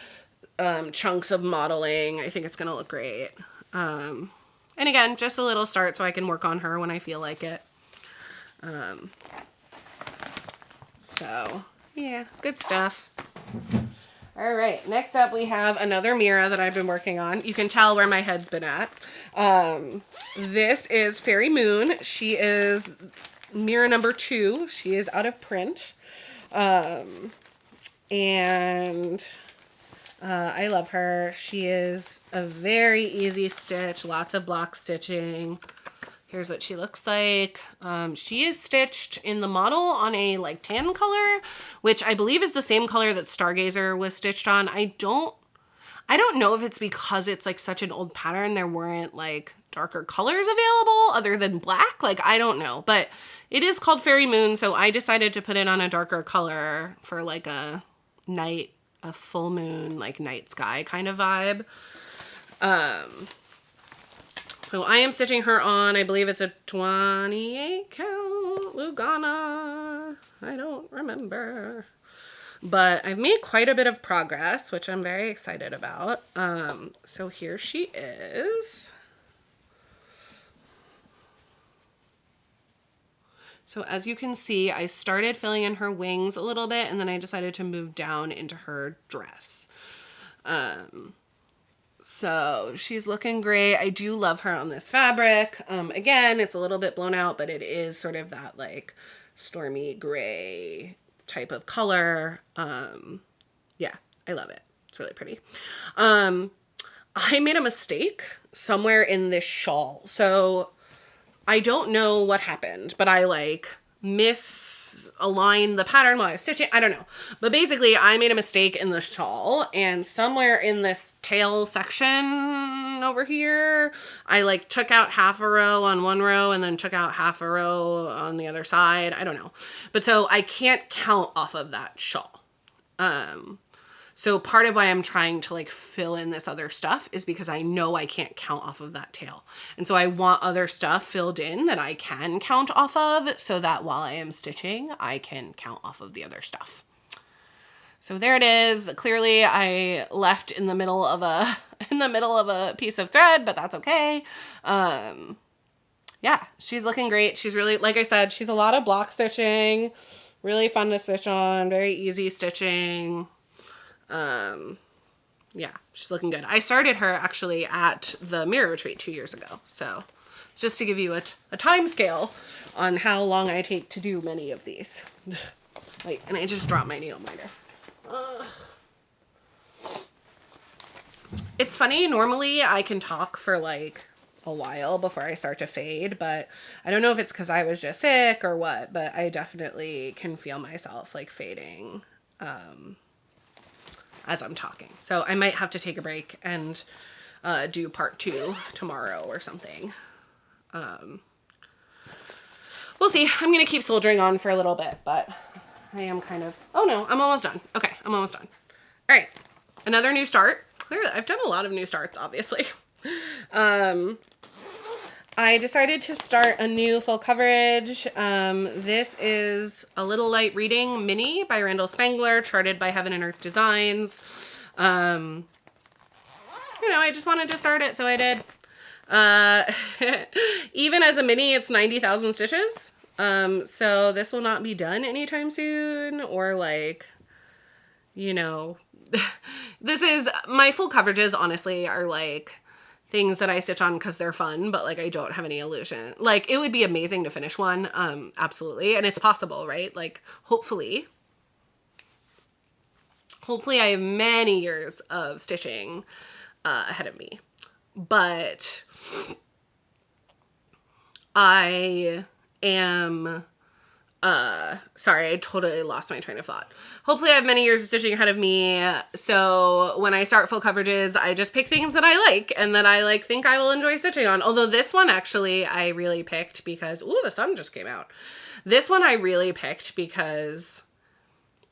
chunks of modeling. I think it's gonna look great. And again, just a little start so I can work on her when I feel like it. So yeah, good stuff. All right, next up we have another Mira that I've been working on. You can tell where my head's been at. This is Fairy Moon. She is Mira number 2. She is out of print. I love her. She is a very easy stitch, lots of block stitching. Here's what she looks like. She is stitched in the model on a like tan color, which I believe is the same color that Stargazer was stitched on. I don't know if it's because it's like such an old pattern there weren't like darker colors available other than black. Like, I don't know, but it is called Fairy Moon, so I decided to put it on a darker color for like a full moon, like night sky kind of vibe. So I am stitching her on, I believe it's a 28 count Lugana. I don't remember. But I've made quite a bit of progress, which I'm very excited about. So here she is. So as you can see, I started filling in her wings a little bit, and then I decided to move down into her dress. So she's looking great. I do love her on this fabric. Again, it's a little bit blown out, but it is sort of that like stormy gray type of color. Yeah, I love it. It's really pretty. I made a mistake somewhere in this shawl. So I don't know what happened, but I like misaligned the pattern while I was stitching. I don't know. But basically I made a mistake in the shawl, and somewhere in this tail section over here, I like took out half a row on one row and then took out half a row on the other side. I don't know. But so I can't count off of that shawl. So part of why I'm trying to like fill in this other stuff is because I know I can't count off of that tail. And so I want other stuff filled in that I can count off of, so that while I am stitching, I can count off of the other stuff. So there it is. Clearly I left in the middle of a piece of thread, but that's okay. Yeah, she's looking great. She's really, like I said, she's a lot of block stitching, really fun to stitch on, very easy stitching. Yeah, she's looking good. I started her actually at the Mira Retreat 2 years ago. So just to give you a time scale on how long I take to do many of these. Wait, and I just dropped my needle minder. It's funny, normally I can talk for like a while before I start to fade, but I don't know if it's because I was just sick or what, but I definitely can feel myself like fading. as I'm talking. So I might have to take a break and do part 2 tomorrow or something. We'll see. I'm going to keep soldiering on for a little bit, but I am kind of, oh no, I'm almost done. Okay, I'm almost done. All right, another new start. Clearly, I've done a lot of new starts, obviously. I decided to start a new full coverage. This is A Little Light Reading Mini by Randall Spangler, charted by Heaven and Earth Designs. You know, I just wanted to start it, so I did. Even as a mini, it's 90,000 stitches. So this will not be done anytime soon, or like, you know, this is, my full coverages honestly are like things that I stitch on because they're fun, but like I don't have any illusion. Like it would be amazing to finish one. Absolutely. And it's possible, right? Like hopefully I have many years of stitching ahead of me, but I am, sorry, I totally lost my train of thought. Hopefully I have many years of stitching ahead of me. So when I start full coverages, I just pick things that I like and that I like think I will enjoy stitching on. Although this one actually I really picked because, ooh, the sun just came out. This one I really picked because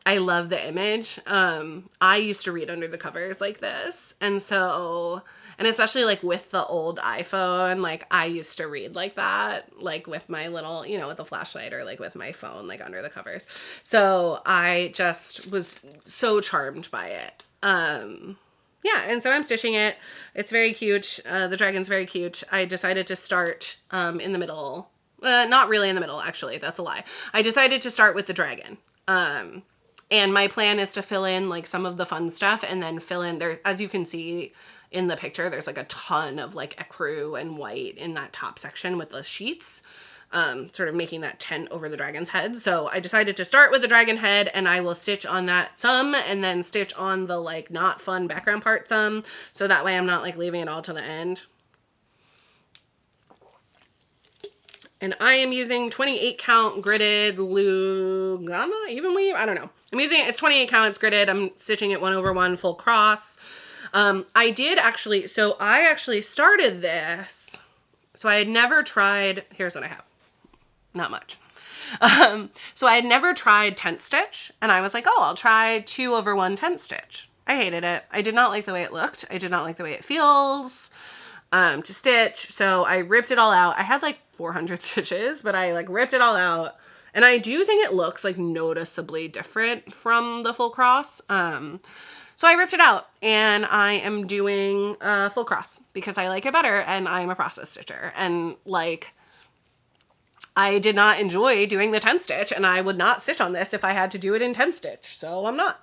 I love the image. I used to read under the covers like this. And so, and especially like with the old iPhone, like I used to read like that, like with my little, you know, with the flashlight or like with my phone, like under the covers. So I just was so charmed by it. Yeah, and so I'm stitching it. It's very cute. The dragon's very cute. I decided to start in the middle. Not really in the middle, actually. That's a lie. I decided to start with the dragon. And my plan is to fill in like some of the fun stuff and then fill in there, as you can see in the picture, there's like a ton of like ecru and white in that top section with the sheets, sort of making that tent over the dragon's head. So I decided to start with the dragon head and I will stitch on that some and then stitch on the like not fun background part some. So that way I'm not like leaving it all to the end. And I am using 28 count gridded Lugana, even weave, I don't know. I'm using it, it's 28 count, it's gridded. I'm stitching it 1/1 full cross. I did actually, so I actually started this. So I had never tried, here's what I have. Not much. So I had never tried tent stitch and I was like, oh, I'll try 2/1 tent stitch. I hated it. I did not like the way it looked. I did not like the way it feels. To stitch. So I ripped it all out. I had like 400 stitches, but I like ripped it all out. And I do think it looks like noticeably different from the full cross. So I ripped it out and I am doing full cross because I like it better and I'm a process stitcher. And like, I did not enjoy doing the 10 stitch and I would not stitch on this if I had to do it in 10 stitch. So I'm not.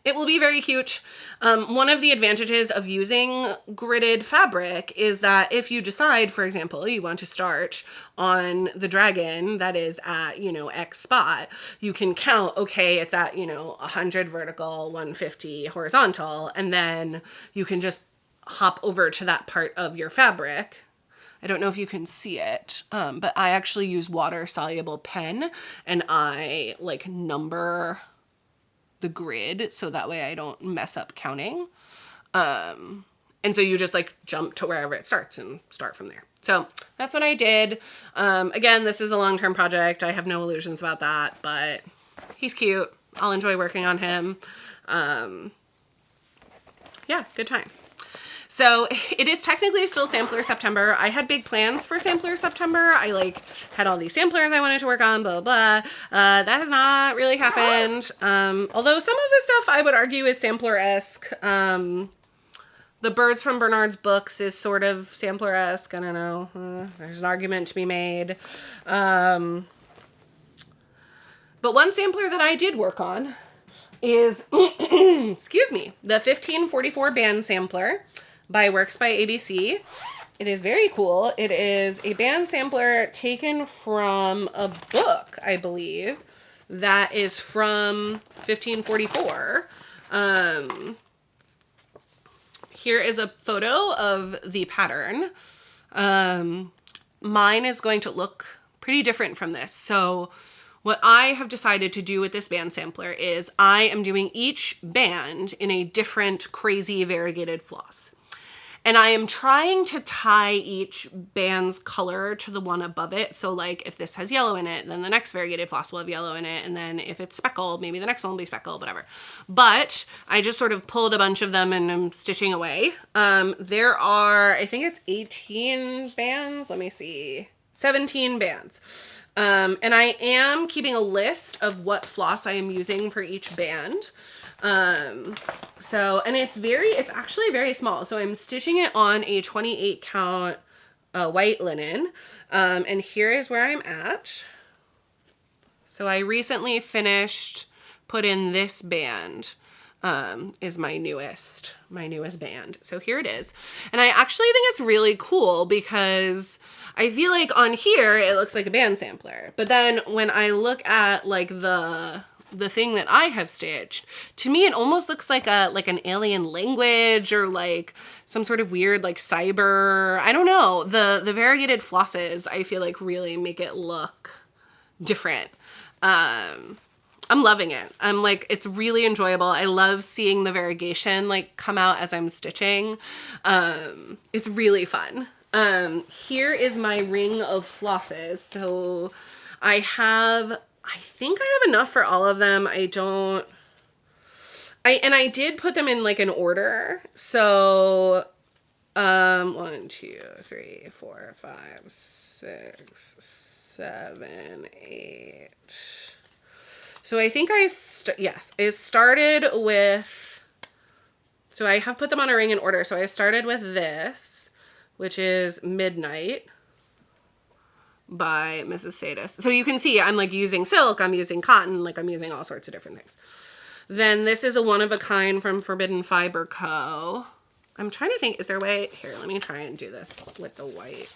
It will be very cute. One of the advantages of using gridded fabric is that if you decide, for example, you want to start on the dragon that is at, you know, X spot, you can count, okay, it's at, you know, 100 vertical, 150 horizontal, and then you can just hop over to that part of your fabric. I don't know if you can see it, but I actually use water soluble pen and I like number the grid so that way I don't mess up counting. And so you just like jump to wherever it starts and start from there. So that's what I did. Again, this is a long-term project. I have no illusions about that, but he's cute. I'll enjoy working on him. Yeah, good times. So it is technically still Sampler September. I had big plans for Sampler September. I like had all these samplers I wanted to work on, blah, blah, blah. That has not really happened. Although some of the stuff I would argue is sampler-esque. The Birds from Bernard's Books is sort of sampler-esque. I don't know. There's an argument to be made. But one sampler that I did work on is, excuse me, the 1544 band sampler by Works by ABC. It is very cool. It is a band sampler taken from a book, I believe, that is from 1544. Here is a photo of the pattern. Mine is going to look pretty different from this. So what I have decided to do with this band sampler is I am doing each band in a different crazy variegated floss. And I am trying to tie each band's color to the one above it. So like if this has yellow in it, then the next variegated floss will have yellow in it. And then if it's speckled, maybe the next one will be speckled, whatever. But I just sort of pulled a bunch of them and I'm stitching away. There are, I think it's 18 bands. Let me see. 17 bands. And I am keeping a list of what floss I am using for each band. And it's actually very small. So I'm stitching it on a 28 count, white linen. And here is where I'm at. So I recently finished, put in this band, is my newest band. So here it is. And I actually think it's really cool because I feel like on here, it looks like a band sampler. But then when I look at like the thing that I have stitched, to me it almost looks like an alien language or like some sort of weird like cyber, I don't know. The variegated flosses I feel like really make it look different. I'm loving it. I'm like, it's really enjoyable. I love seeing the variegation like come out as I'm stitching. It's really fun. Here is my ring of flosses. So I think I have enough for all of them. I did put them in like an order. So, 1, 2, 3, 4, 5, 6, 7, 8. So I think it started with, so I have put them on a ring in order. So I started with this, which is Midnight by Mrs. Sadis. So you can see I'm like using silk, I'm using cotton, like I'm using all sorts of different things. Then this is a one of a kind from Forbidden Fiber Co. I'm trying to think, is there a way, here, let me try and do this with the white.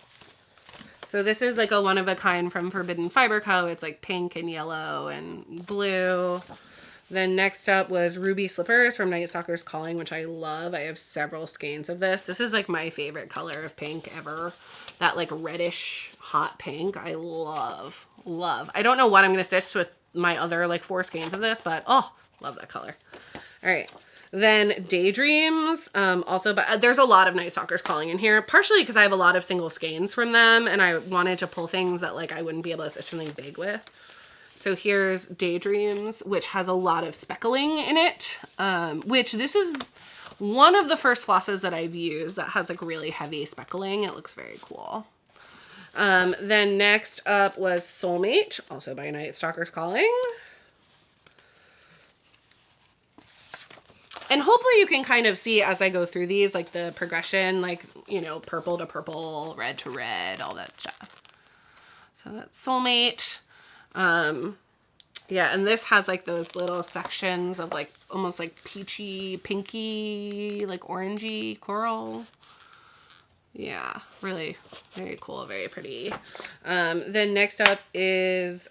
So this is like a one of a kind from Forbidden Fiber Co. It's like pink and yellow and blue. Then next up was Ruby Slippers from Night Stalker's Calling, which I love. I have several skeins of this. This is like my favorite color of pink ever. That like reddish hot pink. I love. I don't know what I'm going to stitch with my other like 4 skeins of this, but oh, love that color. All right. Then Daydreams, also, but there's a lot of Night Stalker's Calling in here, partially because I have a lot of single skeins from them and I wanted to pull things that like I wouldn't be able to stitch something big with. So here's Daydreams, which has a lot of speckling in it, which this is one of the first flosses that I've used that has like really heavy speckling. It looks very cool. Then next up was Soulmate, also by Night Stalker's Calling. And hopefully you can kind of see as I go through these, like the progression, like, you know, purple to purple, red to red, all that stuff. So that's Soulmate. Yeah, and this has like those little sections of like almost like peachy, pinky, like orangey coral. Yeah, really very cool, very pretty. Then next up is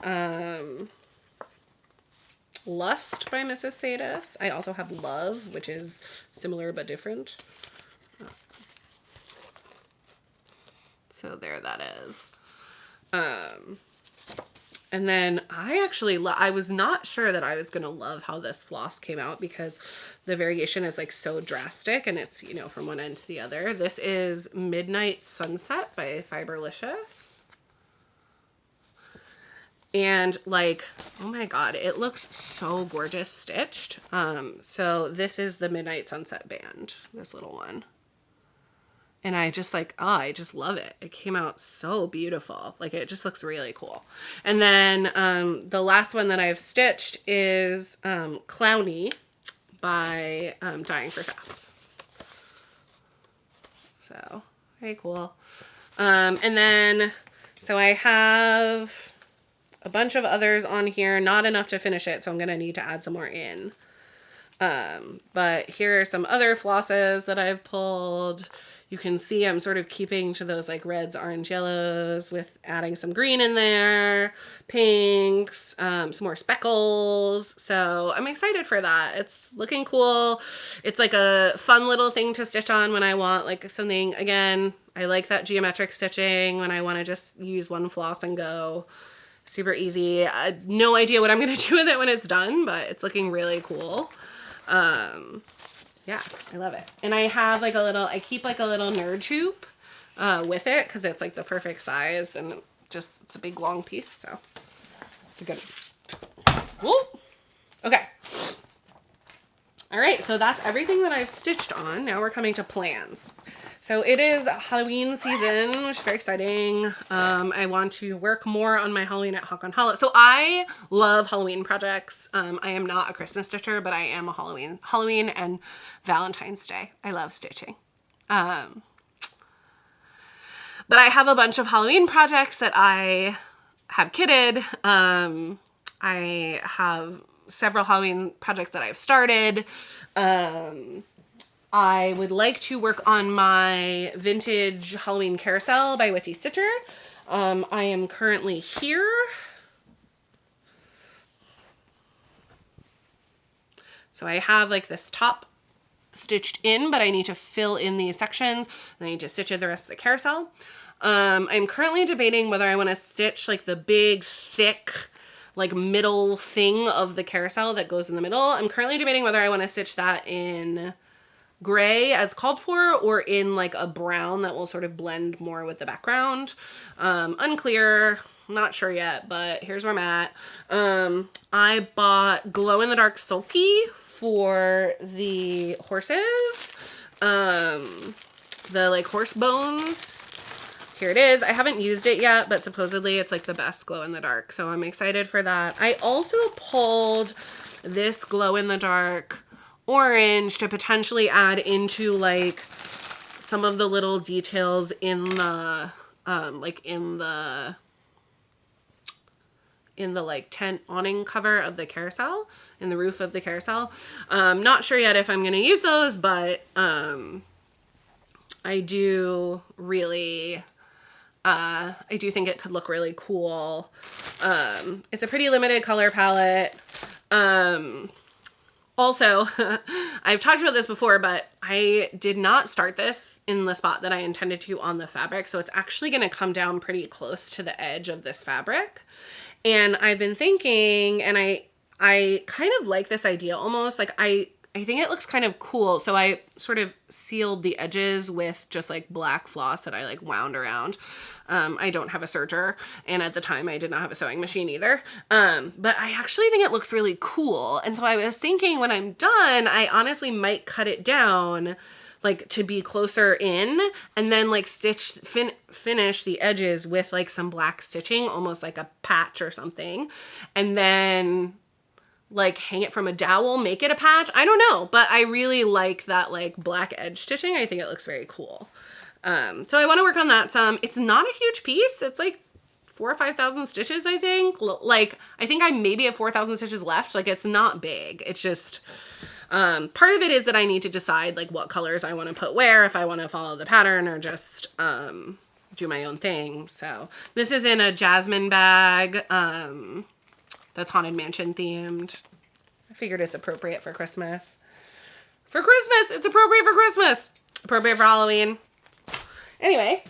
Lust by Mrs. Sadis. I also have Love, which is similar but different. So there that is. And then I was not sure that I was going to love how this floss came out because the variegation is like so drastic and it's, you know, from one end to the other. This is Midnight Sunset by Fiberlicious. And like, oh my God, it looks so gorgeous stitched. So this is the Midnight Sunset band, this little one. And I just like, oh, I just love it. It came out so beautiful. Like it just looks really cool. And then the last one that I've stitched is Clowny by Dying for Sass. So very cool. And then, so I have a bunch of others on here, not enough to finish it. So I'm going to need to add some more in. But here are some other flosses that I've pulled. You can see I'm sort of keeping to those like reds, orange, yellows with adding some green in there, pinks, some more speckles. So I'm excited for that. It's looking cool. It's like a fun little thing to stitch on when I want like something, again, I like that geometric stitching when I want to just use one floss and go. super easy. No idea what I'm gonna do with it when it's done, but it's looking really cool. Yeah, I love it. And I have like I keep like a little nerd hoop with it because it's like the perfect size, and it's a big long piece, so it's a good one. Okay. All right, so that's everything that I've stitched on. Now we're coming to plans. So it is Halloween season, which is very exciting. I want to work more on my Halloween at Hawkron Hollow. So I love Halloween projects. I am not a Christmas stitcher, but I am a Halloween and Valentine's Day. I love stitching. But I have a bunch of Halloween projects that I have kitted. I have several Halloween projects that I've started. I would like to work on my vintage Halloween carousel by Witty Stitcher. I am currently here. So I have like this top stitched in, but I need to fill in these sections. And I need to stitch in the rest of the carousel. I'm currently debating whether I want to stitch like the big, thick, like middle thing of the carousel that goes in the middle. I'm currently debating whether I want to stitch that in gray as called for, or in like a brown that will sort of blend more with the background. Unclear, not sure yet, but here's where I'm at. I bought glow-in-the-dark sulky for the horses. The like horse bones. Here it is. I haven't used it yet, but supposedly it's like the best glow in the dark. So I'm excited for that. I also pulled this glow in the dark orange to potentially add into like some of the little details in the, in the like tent awning cover of the carousel, in the roof of the carousel. Not sure yet if I'm going to use those, but I do really... I do think it could look really cool. It's a pretty limited color palette. Also, I've talked about this before, but I did not start this in the spot that I intended to on the fabric. So it's actually going to come down pretty close to the edge of this fabric. And I've been thinking, and I kind of like this idea almost, like I think it looks kind of cool. So I sort of sealed the edges with just like black floss that I like wound around. I don't have a serger, and at the time I did not have a sewing machine either. But I actually think it looks really cool. And so I was thinking when I'm done, I honestly might cut it down like to be closer in, and then like finish the edges with like some black stitching, almost like a patch or something. And then like hang it from a dowel, make it a patch. I don't know, but I really like that like black edge stitching. I think it looks very cool. So I want to work on that some. It's not a huge piece. It's like 4,000 or 5,000 stitches, I think. Like, I think I maybe have 4,000 stitches left. Like, it's not big. It's just, part of it is that I need to decide like what colors I want to put where, if I want to follow the pattern or just, do my own thing. So this is in a jasmine bag, that's Haunted Mansion themed. I figured it's appropriate for Christmas. For Christmas! It's appropriate for Christmas! Appropriate for Halloween. Anyway,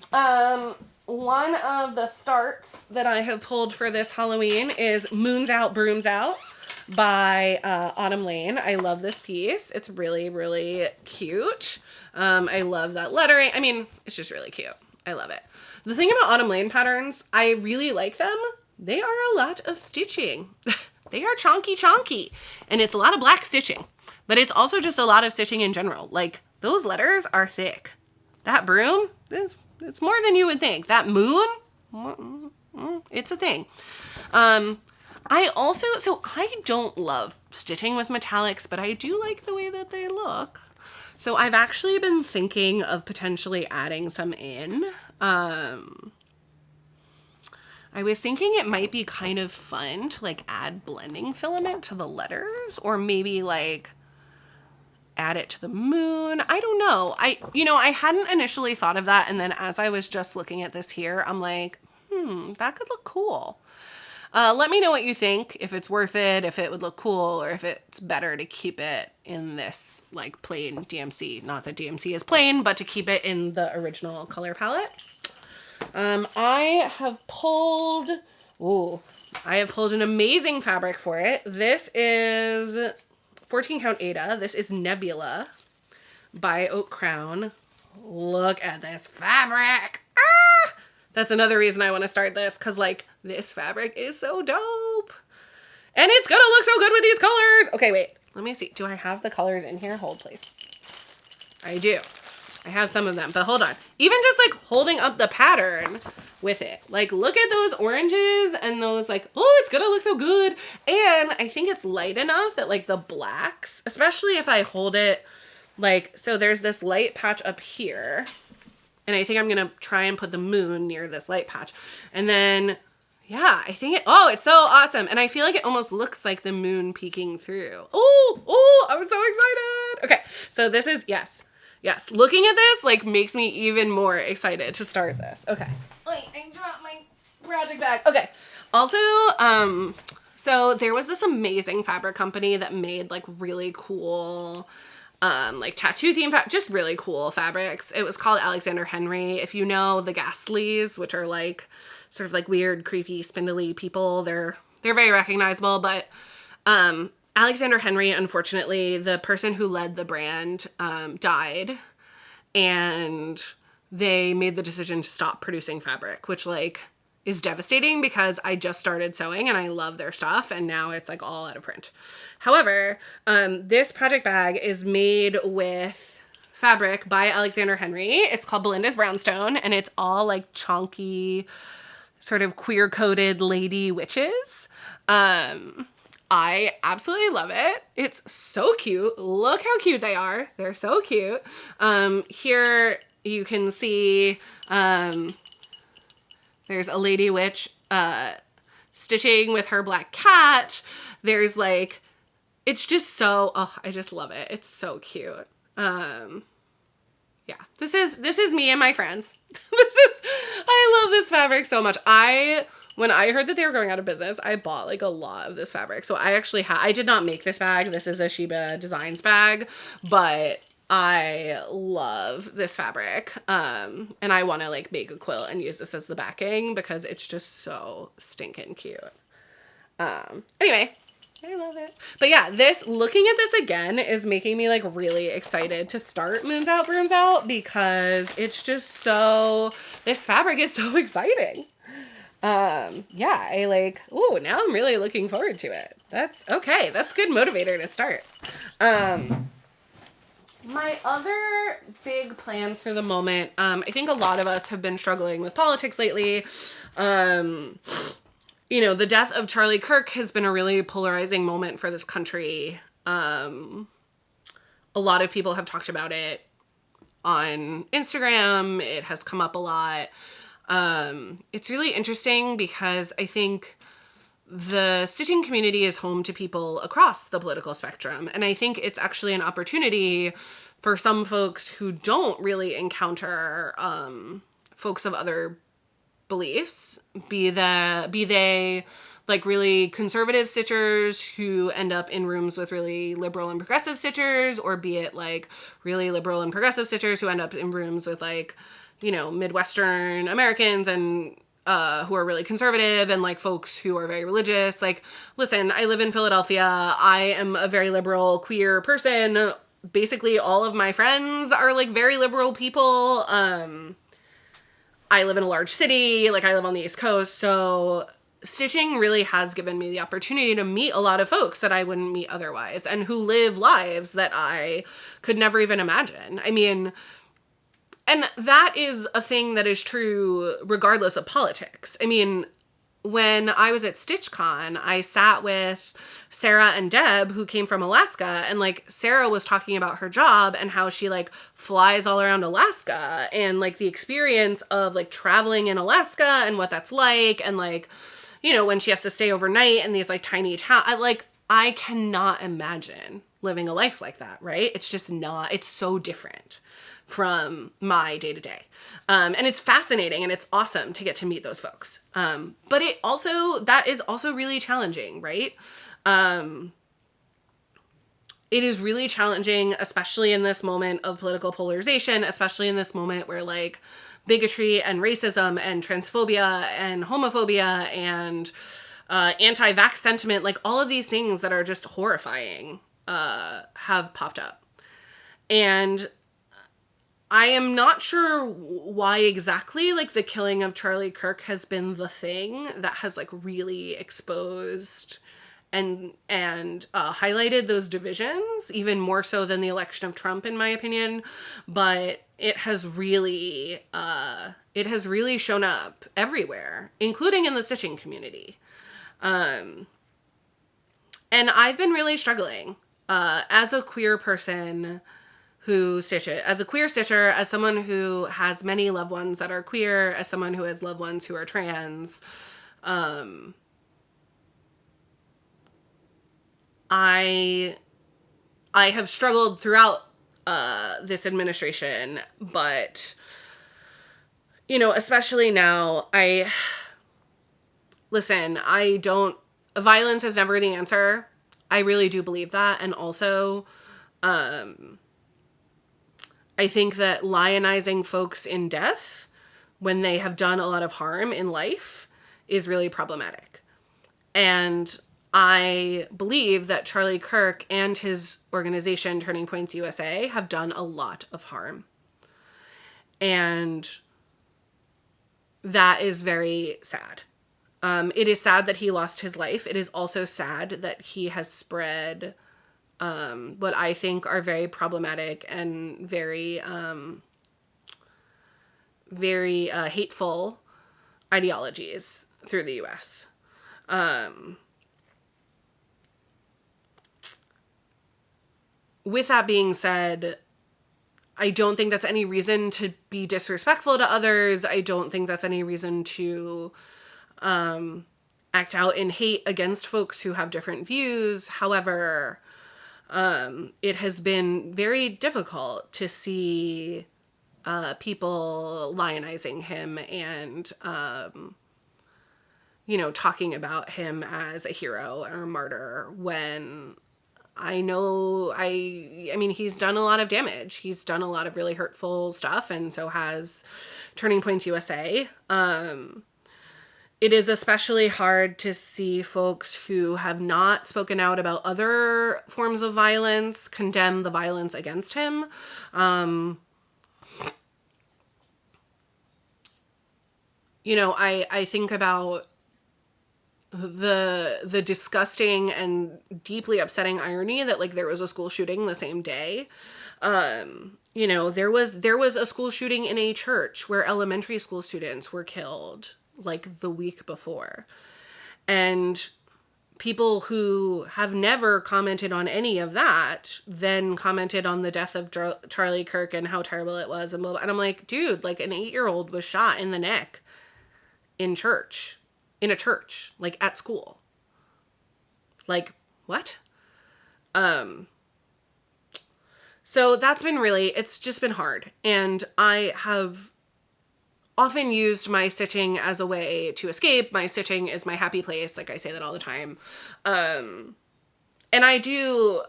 one of the starts that I have pulled for this Halloween is Moons Out, Brooms Out by Autumn Lane. I love this piece. It's really, really cute. I love that lettering. I mean, it's just really cute. I love it. The thing about Autumn Lane patterns, I really like them. They are a lot of stitching. They are chonky, and it's a lot of black stitching, but it's also just a lot of stitching in general. Like, those letters are thick. That broom, it's more than you would think. That moon, it's a thing. I don't love stitching with metallics, but I do like the way that they look. So I've actually been thinking of potentially adding some in. I was thinking it might be kind of fun to like add blending filament to the letters, or maybe like add it to the moon. I don't know. I hadn't initially thought of that. And then as I was just looking at this here, I'm like, that could look cool. Let me know what you think, if it's worth it, if it would look cool, or if it's better to keep it in this like plain DMC. Not that DMC is plain, but to keep it in the original color palette. I have pulled, I have pulled an amazing fabric for it. This is 14 count Ada. This is Nebula by Oak Crown. Look at this fabric. Ah! That's another reason I want to start this, because like this fabric is so dope. And it's gonna look so good with these colors. Okay, wait, let me see. Do I have the colors in here? Hold, please. I do. I have some of them, but hold on. Even just like holding up the pattern with it. Like, look at those oranges and those like, oh, it's gonna look so good. And I think it's light enough that like the blacks, especially if I hold it like, so there's this light patch up here. And I think I'm gonna try and put the moon near this light patch. And then, yeah, I think oh, it's so awesome. And I feel like it almost looks like the moon peeking through. Oh, I'm so excited. Okay, so this is, yes. Looking at this like makes me even more excited to start this. Okay. Wait, I dropped my project bag. Okay. Also, so there was this amazing fabric company that made like really cool, like tattoo theme, just really cool fabrics. It was called Alexander Henry. If you know the Ghastlies, which are like sort of like weird, creepy, spindly people, they're very recognizable, but, Alexander Henry, unfortunately, the person who led the brand, died, and they made the decision to stop producing fabric, which like is devastating because I just started sewing and I love their stuff, and now it's like all out of print. However, this project bag is made with fabric by Alexander Henry. It's called Belinda's Brownstone, and it's all like chunky, sort of queer-coded lady witches. I absolutely love it. It's so cute. Look how cute they are. They're so cute. Here you can see there's a lady witch stitching with her black cat. There's like, it's just so, oh, I just love it. It's so cute. Yeah, this is me and my friends. I love this fabric so much. When I heard that they were going out of business, I bought like a lot of this fabric. So I actually I did not make this bag. This is a Sheba Designs bag, but I love this fabric. And I want to like make a quilt and use this as the backing because it's just so stinking cute. Anyway, I love it. But yeah, looking at this again is making me like really excited to start Moons Out, Brooms Out, because it's just this fabric is so exciting. Yeah, I like, ooh, now I'm really looking forward to it. That's okay. That's good motivator to start. My other big plans for the moment, I think a lot of us have been struggling with politics lately. You know, the death of Charlie Kirk has been a really polarizing moment for this country. A lot of people have talked about it on Instagram. It has come up a lot. It's really interesting because I think the stitching community is home to people across the political spectrum. And I think it's actually an opportunity for some folks who don't really encounter, folks of other beliefs, be they like really conservative stitchers who end up in rooms with really liberal and progressive stitchers, or be it like really liberal and progressive stitchers who end up in rooms with like, you know, Midwestern Americans and who are really conservative, and like folks who are very religious. Like, listen, I live in Philadelphia. I am a very liberal queer person. Basically all of my friends are like very liberal people. I live in a large city, like I live on the East Coast. So stitching really has given me the opportunity to meet a lot of folks that I wouldn't meet otherwise, and who live lives that I could never even imagine. I mean, and that is a thing that is true regardless of politics. I mean, when I was at StitchCon, I sat with Sarah and Deb, who came from Alaska, and like Sarah was talking about her job and how she like flies all around Alaska, and like the experience of like traveling in Alaska and what that's like, and like, you know, when she has to stay overnight in these like tiny towns, I cannot imagine living a life like that, right? It's just not, it's so different from my day-to-day. And it's fascinating and it's awesome to get to meet those folks. But that is also really challenging, right? It is really challenging, especially in this moment of political polarization, especially in this moment where like bigotry and racism and transphobia and homophobia and anti-vax sentiment, like all of these things that are just horrifying have popped up. And I am not sure why exactly, like, the killing of Charlie Kirk has been the thing that has, like, really exposed and highlighted those divisions, even more so than the election of Trump, in my opinion. But it has really shown up everywhere, including in the stitching community. And I've been really struggling as a queer person who stitches, as a queer stitcher, as someone who has many loved ones that are queer, as someone who has loved ones who are trans. I have struggled throughout this administration, but, you know, especially now, violence is never the answer. I really do believe that. And also, I think that lionizing folks in death when they have done a lot of harm in life is really problematic. And I believe that Charlie Kirk and his organization, Turning Points USA, have done a lot of harm. And that is very sad. It is sad that he lost his life. It is also sad that he has spread what I think are very problematic and very hateful ideologies through the U.S. With that being said, I don't think that's any reason to be disrespectful to others. I don't think that's any reason to act out in hate against folks who have different views. However, it has been very difficult to see people lionizing him and, you know, talking about him as a hero or a martyr when I mean, he's done a lot of damage. He's done a lot of really hurtful stuff, and so has Turning Points USA. It is especially hard to see folks who have not spoken out about other forms of violence condemn the violence against him. You know, I think about the disgusting and deeply upsetting irony that, like, there was a school shooting the same day. You know, there was a school shooting in a church where elementary school students were killed, like, the week before. And people who have never commented on any of that then commented on the death of Charlie Kirk and how terrible it was. And I'm like, dude, like, an 8-year-old was shot in the neck in a church, like, at school. Like, what? So that's been it's just been hard. And I have often used my stitching as a way to escape. My stitching is my happy place. Like, I say that all the time. And I do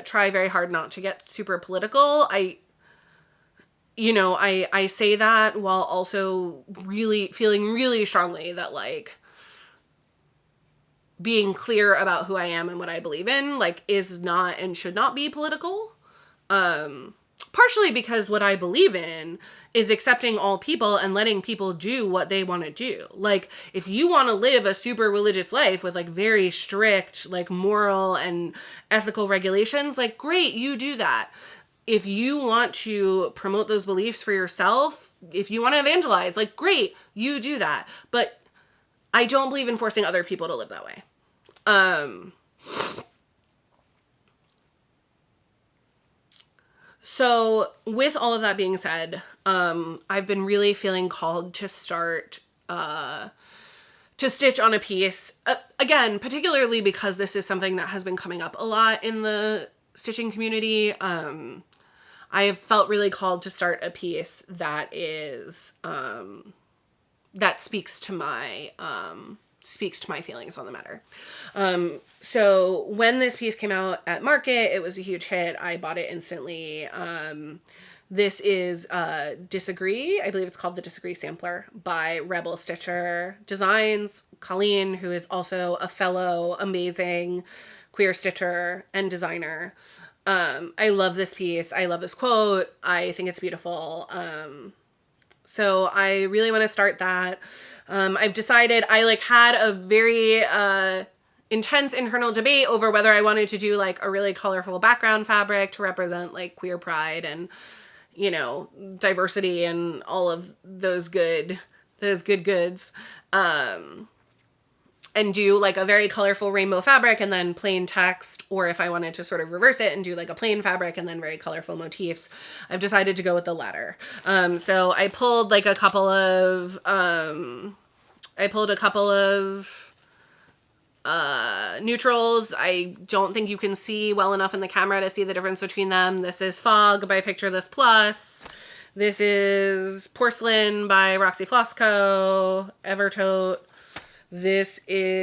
try very hard not to get super political. I say that while also really feeling really strongly that, like, being clear about who I am and what I believe in, like, is not and should not be political. Partially because what I believe in is accepting all people and letting people do what they want to do. Like, if you want to live a super religious life with, like, very strict, like, moral and ethical regulations, like, great, you do that. If you want to promote those beliefs for yourself, if you want to evangelize, like, great, you do that. But I don't believe in forcing other people to live that way. So with all of that being said, I've been really feeling called to start, to stitch on a piece, again, particularly because this is something that has been coming up a lot in the stitching community. I have felt really called to start a piece that is, that speaks to my feelings on the matter. So when this piece came out at market, it was a huge hit. I bought it instantly. This is Disagree. I believe it's called the Disagree Sampler by Rebel Stitcher Designs. Colleen, who is also a fellow amazing queer stitcher and designer. I love this piece. I love this quote. I think it's beautiful. So I really want to start that. I've decided, I like had a very intense internal debate over whether I wanted to do like a really colorful background fabric to represent like queer pride and, you know, diversity and all of those goods. And do like a very colorful rainbow fabric and then plain text, or if I wanted to sort of reverse it and do like a plain fabric and then very colorful motifs. I've decided to go with the latter. So I pulled like a couple of neutrals. I don't think you can see well enough in the camera to see the difference between them. This is Fog by Picture This Plus. This is Porcelain by Roxy Flossco, Evertote. This is,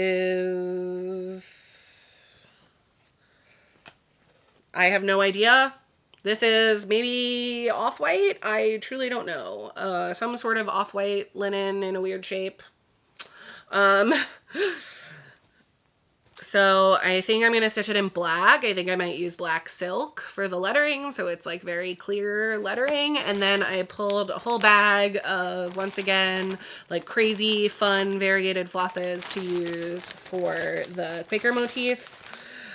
I have no idea. This is maybe off-white. I truly don't know. Some sort of off-white linen in a weird shape. So I think I'm going to stitch it in black. I think I might use black silk for the lettering, so it's like very clear lettering. And then I pulled a whole bag of, once again, like crazy fun variegated flosses to use for the Quaker motifs.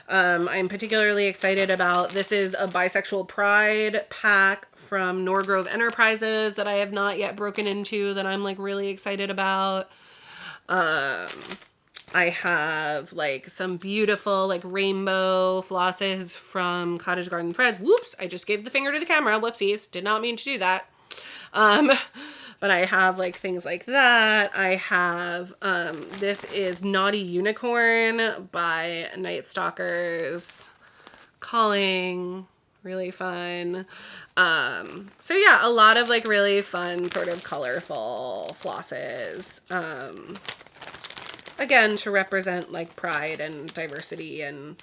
I'm particularly excited about, this is a Bisexual Pride pack from Norgrove Enterprises that I have not yet broken into, that I'm like really excited about. I have like some beautiful like rainbow flosses from Cottage Garden Threads. Whoops, I just gave the finger to the camera. Whoopsies, did not mean to do that. But I have like things like that. I have, this is Naughty Unicorn by Night Stalkers Calling. Really fun. So yeah, a lot of like really fun sort of colorful flosses. Again, to represent like pride and diversity and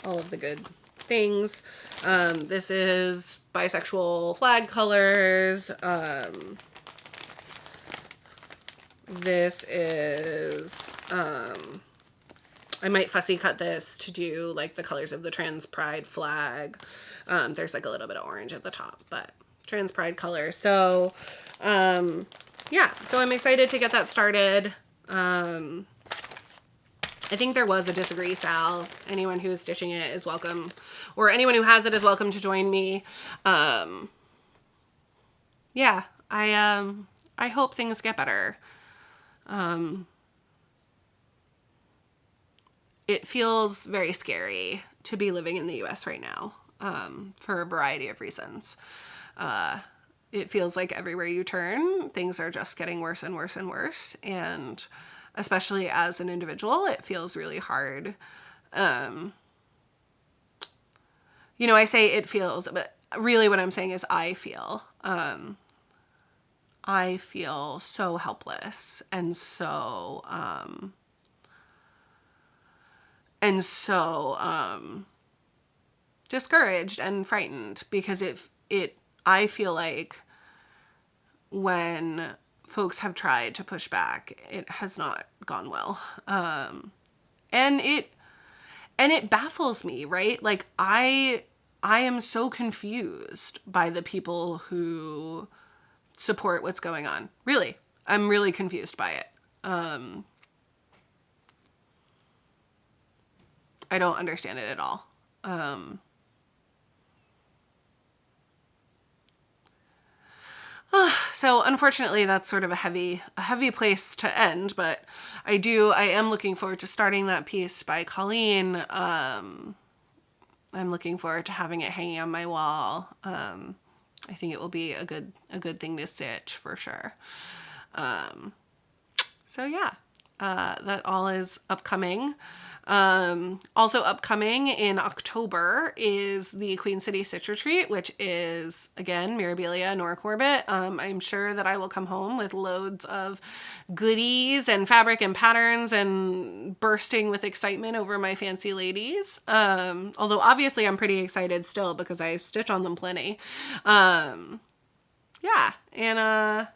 all of the good things. This is Bisexual Flag Colors. This is, I might fussy cut this to do like the colors of the trans pride flag. There's like a little bit of orange at the top, but trans pride color. So, yeah, so I'm excited to get that started. I think there was a Disagree Sal. Anyone who is stitching it is welcome, or anyone who has it is welcome to join me. Yeah, I hope things get better. It feels very scary to be living in the US right now, for a variety of reasons. It feels like everywhere you turn, things are just getting worse and worse and worse. And especially as an individual, it feels really hard. You know, I say it feels, but really what I'm saying is I feel so helpless and so discouraged and frightened, because I feel like when folks have tried to push back, it has not gone well. And it baffles me, right? Like I am so confused by the people who support what's going on. Really, I'm really confused by it. I don't understand it at all. So unfortunately, that's sort of a heavy place to end, but I am looking forward to starting that piece by Colleen. I'm looking forward to having it hanging on my wall. I think it will be a good thing to stitch for sure. So yeah, that all is upcoming. Also upcoming in October is the Queen City Stitch Retreat, which is, again, Mirabilia, Nora Corbett. I'm sure that I will come home with loads of goodies and fabric and patterns and bursting with excitement over my fancy ladies. Although obviously I'm pretty excited still because I stitch on them plenty. Yeah, and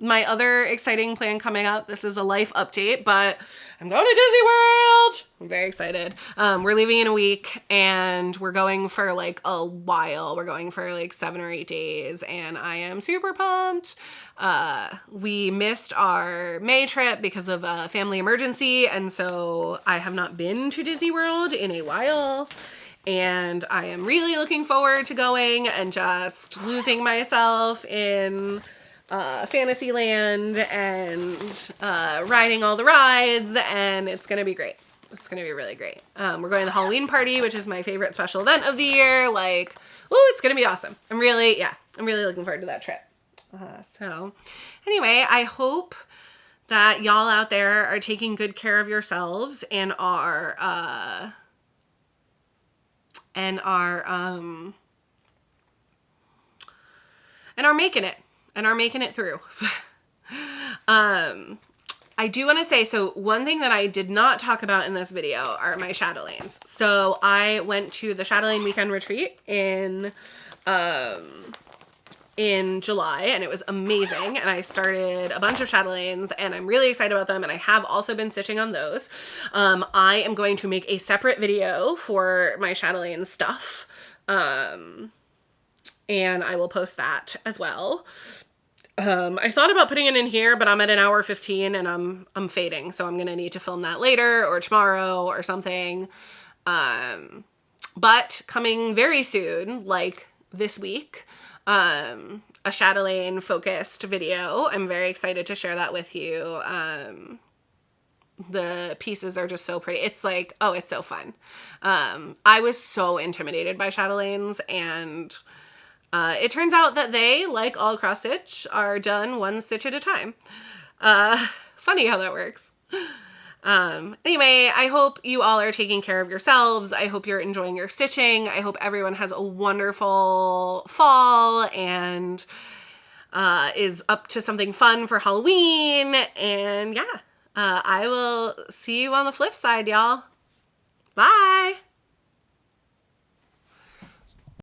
my other exciting plan coming up, this is a life update, but I'm going to Disney World. I'm very excited. We're leaving in a week and we're going for like a while. We're going for like 7 or 8 days and I am super pumped. We missed our May trip because of a family emergency, and so I have not been to Disney World in a while. And I am really looking forward to going and just losing myself in Fantasyland and riding all the rides, and it's gonna be great. It's gonna be really great. We're going to the Halloween party, which is my favorite special event of the year. Like, oh, it's gonna be awesome. I'm really looking forward to that trip. So anyway, I hope that y'all out there are taking good care of yourselves and are making it through. I do want to say, so one thing that I did not talk about in this video are my chatelaines. So I went to the chatelaine weekend retreat in July, and it was amazing, and I started a bunch of chatelaines and I'm really excited about them, and I have also been stitching on those. I am going to make a separate video for my chatelaine stuff, and I will post that as well. I thought about putting it in here, but I'm at 1:15 and I'm fading, so I'm gonna need to film that later or tomorrow or something. But coming very soon, like this week, a chatelaine focused video. I'm very excited to share that with you. The pieces are just so pretty. It's like, oh, it's so fun. I was so intimidated by chatelaines, and it turns out that they, like all cross stitch, are done one stitch at a time. Funny how that works. Anyway, I hope you all are taking care of yourselves. I hope you're enjoying your stitching. I hope everyone has a wonderful fall and is up to something fun for Halloween. And yeah, I will see you on the flip side, y'all. Bye!